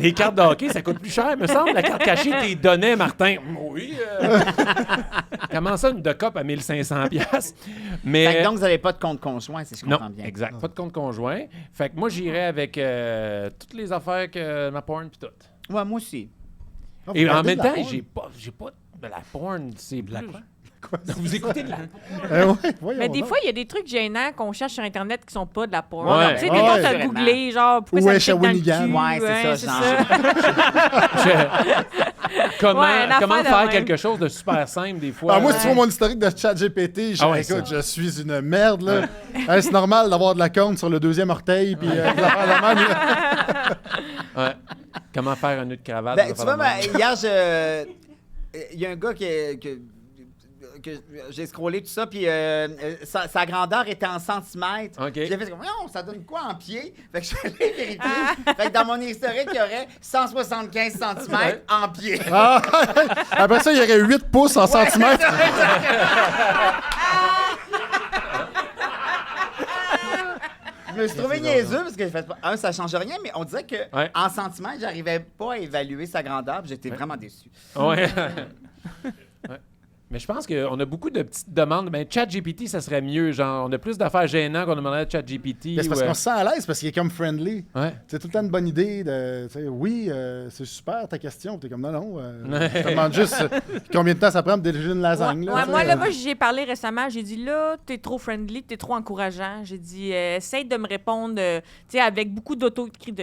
Les cartes de hockey, ça coûte plus cher, me semble. La carte cachée, t'es donnais, Martin. Oui. Comment ça, une de-cop à 1500$? Mais... Fait que donc, vous n'avez pas de compte conjoint, si je non, comprends bien. exact. Pas de compte conjoint. Fait que moi, j'irais avec toutes les affaires que ma porn pis tout. Ouais, moi aussi. Ah, Et vous en regardez même de la temps, porn? j'ai pas de la porn. C'est de la Quoi? Vous écoutez de la Ouais, voyons Mais des donc. fois, il y a des trucs gênants qu'on cherche sur Internet qui sont pas de la porn. Ouais. Tu sais, Ouais. des fois, Ouais. t'as Vraiment. googlé, genre, pourquoi Où ça me est pique dans le Shawinigan? cul? Ouais, c'est ça, Comment, Ouais, une comment affaire de faire même. quelque chose de super simple des fois? Moi, si tu vois mon historique de ChatGPT, ça. écoute, je suis une merde, là. Hey, c'est normal d'avoir de la corne sur le deuxième orteil, puis des affaires de même, là. Ouais. Comment faire un nœud de cravate? Ben, des tu affaires vois, de même. hier, il y a un gars que j'ai scrollé tout ça, puis sa grandeur était en centimètres. OK. J'ai fait comme, non, ça donne quoi en pied? Fait que je suis allé vérifier. Fait que dans mon historique, il y aurait 175 centimètres en pied. Ah, après ça, il y aurait 8 pouces en centimètres. Je me suis trouvé niaiseux parce que j'ai fait, ça change rien, mais on disait que Ouais. en centimètres, j'arrivais pas à évaluer sa grandeur, puis j'étais vraiment déçu. Ouais. Ouais. Mais je pense qu'on a beaucoup de petites demandes. Ben, ChatGPT, ça serait mieux. Genre, on a plus d'affaires gênantes qu'on demandait à ChatGPT. Mais c'est parce ou, qu'on se sent à l'aise, parce qu'il est comme friendly. Ouais. C'est tout le temps une bonne idée de, tu sais, oui, c'est super ta question. T'es comme, non, je te demande juste combien de temps ça prend pour déléger une lasagne. là, Ouais, tu sais, moi, j'ai parlé récemment. J'ai dit, là, t'es trop friendly, t'es trop encourageant. J'ai dit, essaye de me répondre, tu sais, avec beaucoup de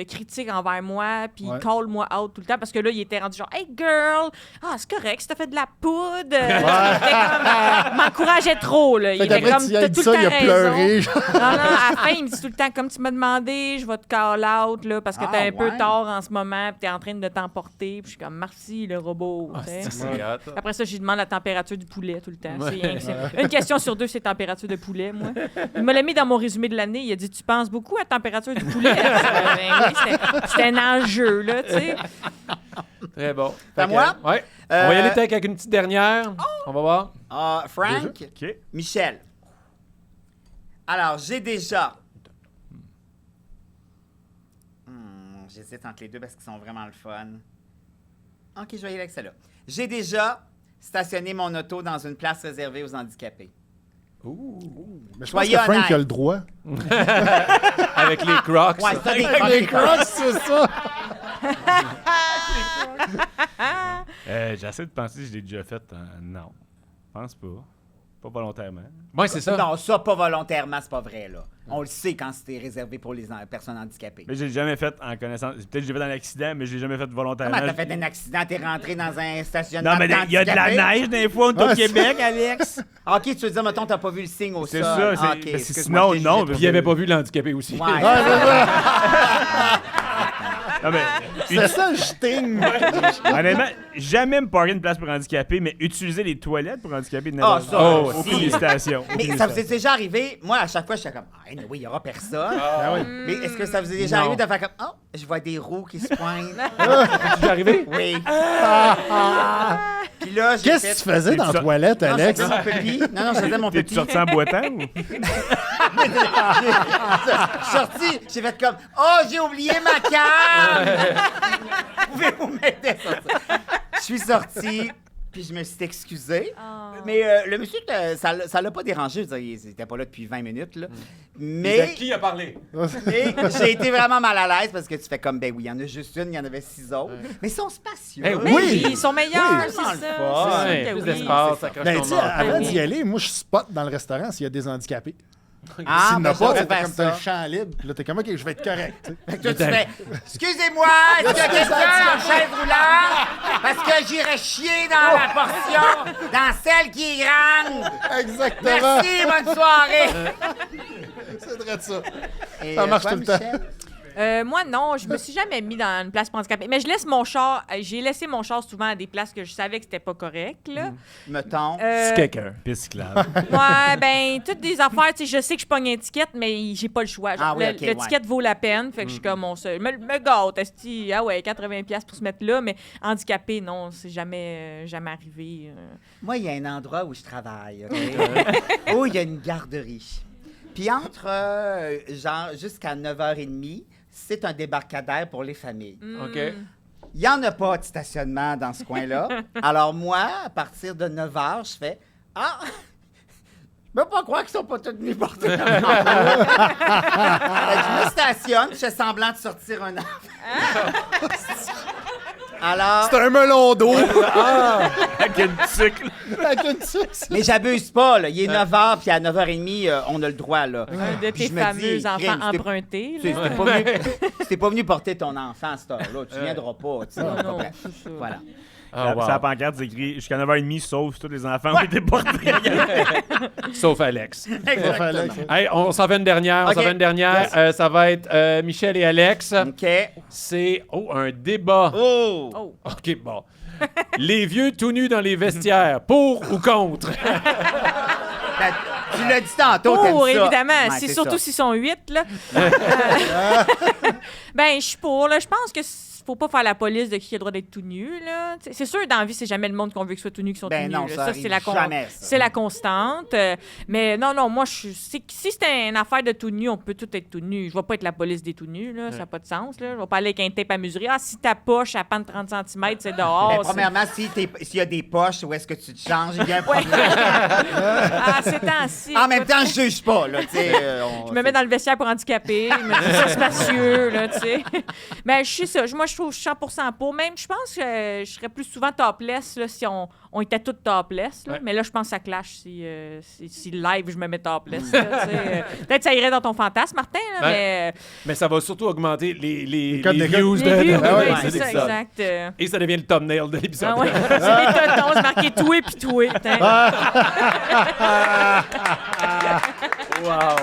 critiques envers moi, puis Ouais. call-moi out tout le temps. Parce que là, il était rendu genre, hey girl, c'est correct, si t'as fait de la poudre. C'était comme, m'encourageait trop, là. Il Fait était qu'après, comme, tu y as t'as dit tout le ça, il temps a raison. pleuré. genre. Non, à la fin, il me dit tout le temps, comme tu m'as demandé, je vais te call out, là, parce que t'es un peu ouais? tard en ce moment, puis t'es en train de t'emporter. Puis je suis comme, merci, le robot. Ah, tu sais. c'est hot. Après ça, je demande la température du poulet tout le temps. Ouais. C'est rien que ça. Une question sur deux, c'est température de poulet, moi. Il me l'a mis dans mon résumé de l'année. Il a dit, tu penses beaucoup à la température du poulet? Ben oui, c'était un enjeu, là, tu sais. Très bon. C'est à Fait que, moi? Ouais. On va y aller peut-être avec une petite dernière. On va voir. Frank, OK. Michel. Alors, j'ai déjà... J'hésite entre les deux parce qu'ils sont vraiment le fun. OK, je vais y aller avec celle-là. J'ai déjà stationné mon auto dans une place réservée aux handicapés. Mais je pense Soyez que Frank honnête. a le droit. Avec les Crocs. Ouais, ça, des Avec les Crocs, c'est ça. J'essaie de penser si je l'ai déjà fait. Non. Je pense pas. Pas volontairement. Ouais, c'est ça. Non, ça, pas volontairement, c'est pas vrai, là. On le sait quand c'était réservé pour les personnes handicapées. Mais j'ai jamais fait en connaissance. Peut-être que j'ai fait un accident, mais j'ai jamais fait volontairement. Comment t'as fait un accident? T'es rentré dans un stationnement Non, mais il y a de la neige des fois, on est au Québec, Alex. OK, tu veux dire, mettons, t'as pas vu le signe au sol. C'est ça, Ah, c'est- OK, mais c'est- excuse-moi, sinon, je t'ai non, jugé Puis il avait pas vu l'handicapé aussi. trop. Ouais. Non, mais C'est ça, je ting. honnêtement, jamais me parker une place pour handicapés, mais utiliser les toilettes pour handicapés de Ah, ça, Oh, aussi. aucune hésitation. Mais Aucune ça vous hésitation. est déjà arrivé? Moi, à chaque fois, j'étais comme, oui, il y aura personne. Ah oui. Mais est-ce que ça vous est déjà arrivé de faire comme, je vois des roues qui se pointent? Tu es arrivé? Oui. Puis là, j'ai Qu'est-ce fait... que tu faisais dans la ça- toilette, Non, je Alex? faisais mon pipi. Non, je faisais mon T'es-tu pipi. sorti en boitant ou? Je suis sorti, j'ai fait comme, j'ai oublié ma canne! Pouvez-vous m'aider à sortir? Je suis sorti, puis je me suis excusé. Mais le monsieur, ça l'a pas dérangé. Je veux dire, il était pas là depuis 20 minutes. Là. Mais, Qui a parlé? mais j'ai été vraiment mal à l'aise parce que tu fais comme, ben oui, il y en a juste une, il y en avait 6 autres. Mais ils sont spacieux. Eh Mais oui. ils sont meilleurs, Oui, c'est vraiment le ça. fun. C'est sûr Ouais, que plus oui. d'espace, ça croche Ben, ton tu sais, nom. avant Oui. d'y aller, moi, je spot dans le restaurant s'il y a des handicapés. Ah, S'il n'y en ben, a pas, j'aurais t'es fait comme t'as ça. le champ libre. Puis là, t'es comme, OK, je vais être correct. tu sais. Fait que toi, tu fais, excusez-moi, est-ce qu'il y a quelqu'un en chaise roulante? Parce que j'irais chier dans la portion, dans celle qui est grande. Exactement. Merci, bonne soirée. C'est vrai de ça. Et, Ça marche toi, tout le temps. Michel? Moi, non, je me suis jamais mis dans une place pour handicapés. Mais je laisse mon char. J'ai laissé mon char souvent à des places que je savais que c'était pas correct, là. Mettons. Euh, C'est quelqu'un. Piste cyclable. Ouais, ben, toutes des affaires, tu sais, je sais que je pogne un ticket, mais j'ai pas le choix. Ah oui, le ok, le ouais. ticket vaut la peine, fait que je suis comme, me gâte, esti, ah ouais, 80$ pour se mettre là, mais handicapé, non, c'est jamais arrivé. Moi, il y a un endroit où je travaille, OK? Où il y a une garderie. Puis entre, genre, jusqu'à 9h30, c'est un débarcadère pour les familles. OK. Il n'y en a pas de stationnement dans ce coin-là. Alors moi, à partir de 9h, je fais « Ah! Je peux pas croire qu'ils sont pas tous venus porter leur enfant. » Fait que je me stationne, je fais semblant de sortir un enfant. Alors... C'est un melon d'eau Avec une cycle. avec une suce. Mais j'abuse pas, là. Il est 9h, puis à 9h30, on a le droit, là. Un de Puis tes je me fameux dis, enfants crime, empruntés, Tu là. sais, c'était pas venu porter ton enfant à cette heure-là. Tu viendras pas, tu sais. Non, non, Bref. c'est ça. Voilà. Ah, wow. Sur la pancarte, c'est écrit jusqu'à 9h30, sauf si tous les enfants ont été portés. Sauf Alex. Exactement. Hey, on s'en fait une dernière. Ok. Ça va être Michel et Alex. OK. C'est un débat. Oh! Oh. OK, bon. Les vieux tout nus dans les vestiaires, pour ou contre? Ben, tu l'as dit tantôt, t'aimes Pour, ça. évidemment. Ouais, c'est c'est surtout ça. s'ils sont 8, là. Ben, je suis pour, là. Je pense que faut pas faire la police de qui a le droit d'être tout nu, là. T'sais, c'est sûr, dans la vie, c'est jamais le monde qu'on veut qu'ils soient tout nus qui sont Ben tout non, nus. ça là. arrive c'est la jamais, ça. c'est la constante. Mais non, moi, si c'est une affaire de tout nu, on peut tout être tout nu. Je vais pas être la police des tout nus, là. Ça n'a pas de sens, là. Je vais pas aller avec un tape à mesurer. Ah, si ta poche, à peine 30 cm, c'est dehors. Ben, c'est- premièrement, s'il y a des poches, où est-ce que tu te changes? Il y a un problème. Ah, c'est temps-ci. En même écoute. temps, je juge pas, là, tu sais. Je me mets dans le vestiaire pour handicapés, je me dis c'est spacieux, là, tu sais. Mais je sais ça. Moi, je trouve 100% pour. Même, je pense que je serais plus souvent topless là, si on était toutes topless. Là. Ouais. Mais là, je pense que ça clash si live, je me mets topless. Là, tu sais. Peut-être que ça irait dans ton fantasme, Martin, là, Ouais. Mais ça va surtout augmenter les codes d'écoute. views mais... Les vues, de oui, de c'est ça, l'épisode. exact. Et ça devient le thumbnail de l'épisode. Ah ouais, c'est les totons, c'est marqué toué puis toué. Wow.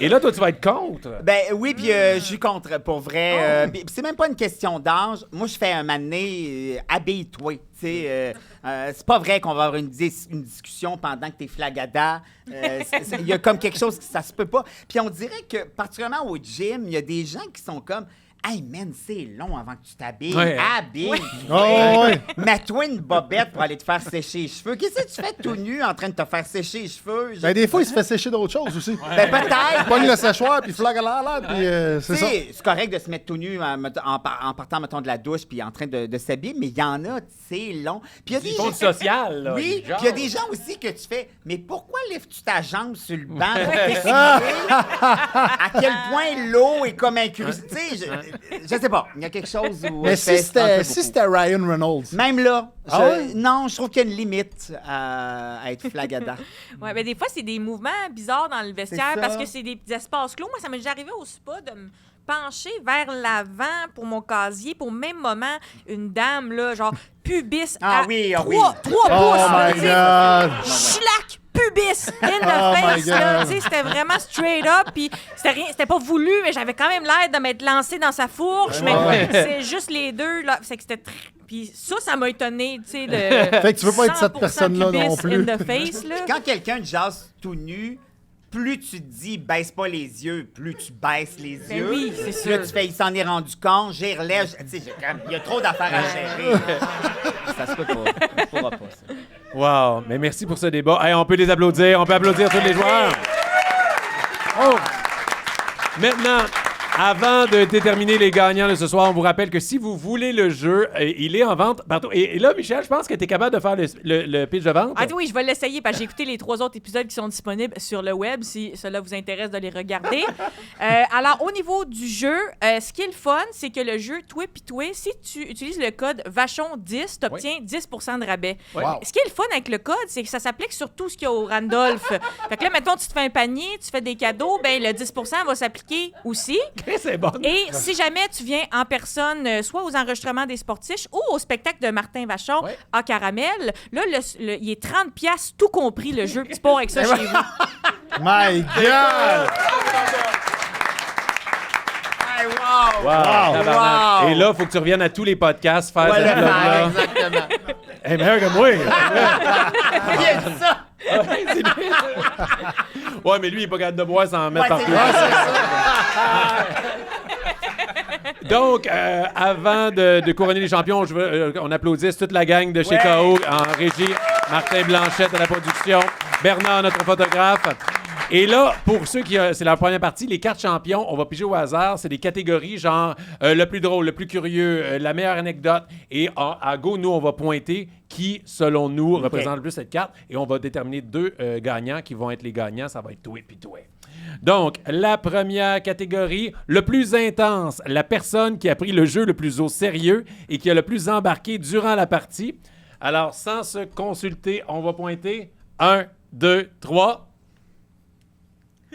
Et là, toi, tu vas être contre. Ben oui, puis je suis contre, pour vrai. Puis c'est même pas une question d'âge. Moi, je fais un mané, habille-toi. Tu sais, c'est pas vrai qu'on va avoir une discussion pendant que t'es flagada. Il y a comme quelque chose qui ça se peut pas. Puis on dirait que, particulièrement au gym, il y a des gens qui sont comme... Hey man, c'est long avant que tu t'habilles. Ouais. Habille. Oh, ouais. Mets-toi une bobette pour aller te faire sécher les cheveux. Qu'est-ce que tu fais tout nu en train de te faire sécher les cheveux? Ben, des fois, il se fait sécher d'autres choses aussi. Ben, peut-être. Pogne le séchoir, puis flag à l'air, puis c'est Tu ça. sais, c'est correct de se mettre tout nu en partant, mettons, de la douche puis en train de s'habiller, mais il y en a, c'est long. Puis il y a Ils des font gens... du social, là. Oui, les puis gens. il y a des gens aussi que tu fais, mais pourquoi lèves-tu ta jambe sur le banc pour t'essuyer? À quel point l'eau est comme incrustée. Tu sais, je sais pas, il y a quelque chose où... Mais je fais si un peu c'était beaucoup. Ryan Reynolds. Même là, Ah ouais? non, je trouve qu'il y a une limite à être flagadant. Ouais, ben des fois, c'est des mouvements bizarres dans le vestiaire C'est ça. parce que c'est des petits espaces clos. Moi, ça m'est déjà arrivé au spa de me pencher vers l'avant pour mon casier. Pour au même moment, une dame, là, genre pubis Ah à oui, 3 ah oui. pouces. Oh là, my tu sais. God! Schlack! Pubis! In the Oh my face! là. God. Tu sais, c'était vraiment straight up. Puis c'était pas voulu, mais j'avais quand même l'air de m'être lancée dans sa fourche. Mais c'est juste les deux, là. C'est que c'était Puis ça m'a étonné, tu sais, de. Fait que tu veux pas être cette 100% personne-là non pubis plus. In the face, là. Quand quelqu'un te jase tout nu, plus tu te dis baisse pas les yeux, plus tu baisses les Ben yeux. oui, c'est Puis sûr. là, tu fais, il s'en est rendu compte, j'y relève. Tu sais, il y a trop d'affaires à gérer. Ça se peut pas. Ça pourra pas, ça. Wow, mais merci pour ce débat. Hey, on peut les applaudir, on peut applaudir tous les joueurs. Oh. Maintenant, avant de déterminer les gagnants de ce soir, on vous rappelle que si vous voulez le jeu, il est en vente partout. Et là, Michel, je pense que tu es capable de faire le pitch de vente. Ah oui, je vais l'essayer parce que j'ai écouté les 3 autres épisodes qui sont disponibles sur le web si cela vous intéresse de les regarder. Alors, au niveau du jeu, ce qui est le fun, c'est que le jeu Toi pis Toi, si tu utilises le code VACHON10, tu obtiens 10% de rabais. Wow. Ce qui est le fun avec le code, c'est que ça s'applique sur tout ce qu'il y a au Randolph. Fait que là, mettons, tu te fais un panier, tu fais des cadeaux, ben le 10% va s'appliquer aussi. C'est bon. Et si jamais tu viens en personne, soit aux enregistrements des Sportiches ou au spectacle de Martin Vachon à Caramel, là, il est 30$ tout compris, le jeu. Tu pars avec ça chez vous. My God! Hey, wow! Tabarnak. Wow. Et là, il faut que tu reviennes à tous les podcasts faire Ouais, cette le blog-là. faire, exactement. Hey, meilleur que moi. Il a dit ça! Ouais, mais lui, il est pas capable de boire sans en mettre Ouais, partout. c'est Donc, avant de couronner les champions, je veux, on applaudisse toute la gang de chez KO en régie. Martin Blanchette à la production. Bernard, notre photographe. Et là, pour ceux qui... c'est la première partie, les cartes champions, on va piger au hasard. C'est des catégories genre le plus drôle, le plus curieux, la meilleure anecdote. Et à go, nous, on va pointer qui, selon nous, représente le plus cette carte. Et on va déterminer 2 gagnants qui vont être les gagnants. Ça va être toi et puis toi. Donc, la première catégorie, le plus intense, la personne qui a pris le jeu le plus au sérieux et qui a le plus embarqué durant la partie. Alors, sans se consulter, on va pointer 1, 2, 3...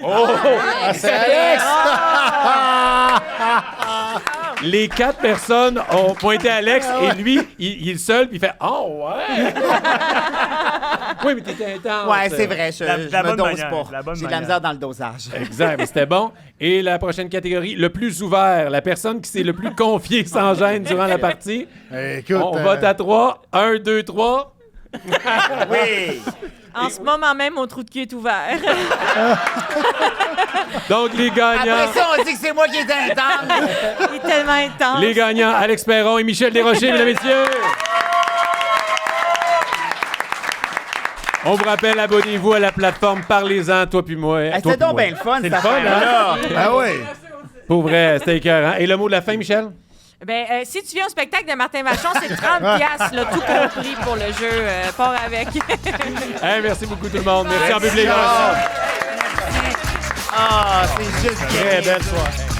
Oh! C'est Alex! Les 4 personnes ont pointé à Alex et lui, il est le seul, puis il fait « Oh, ouais! » Oui, mais t'étais intense. Ouais, c'est vrai, je La me bonne dose manière, pas. la bonne J'ai de la manière. misère dans le dosage. Exact, mais c'était bon. Et la prochaine catégorie, le plus ouvert, la personne qui s'est le plus confiée sans gêne durant la partie. Écoute, On vote à 3. 1, 2, 3. Oui! En ce moment même, mon trou de cul est ouvert. Donc, les gagnants... Après ça, on dit que c'est moi qui est intense. Il est tellement intense. Les gagnants, Alex Perron et Michel Desrochers, mesdames et messieurs. On vous rappelle, abonnez-vous à la plateforme Parlez-en, toi puis moi. Hey, Toi c'est puis donc moi. bien le fun, C'est cette le fun, hein? affaire-là. ah ouais. Pour vrai, c'était écœurant. Et le mot de la fin, Michel? Ben, si tu viens au spectacle de Martin Vachon, c'est 30$, là, tout compris pour le jeu. Pars avec. Hey, merci beaucoup tout le monde. Merci en public. Ah, c'est juste Très belle soirée.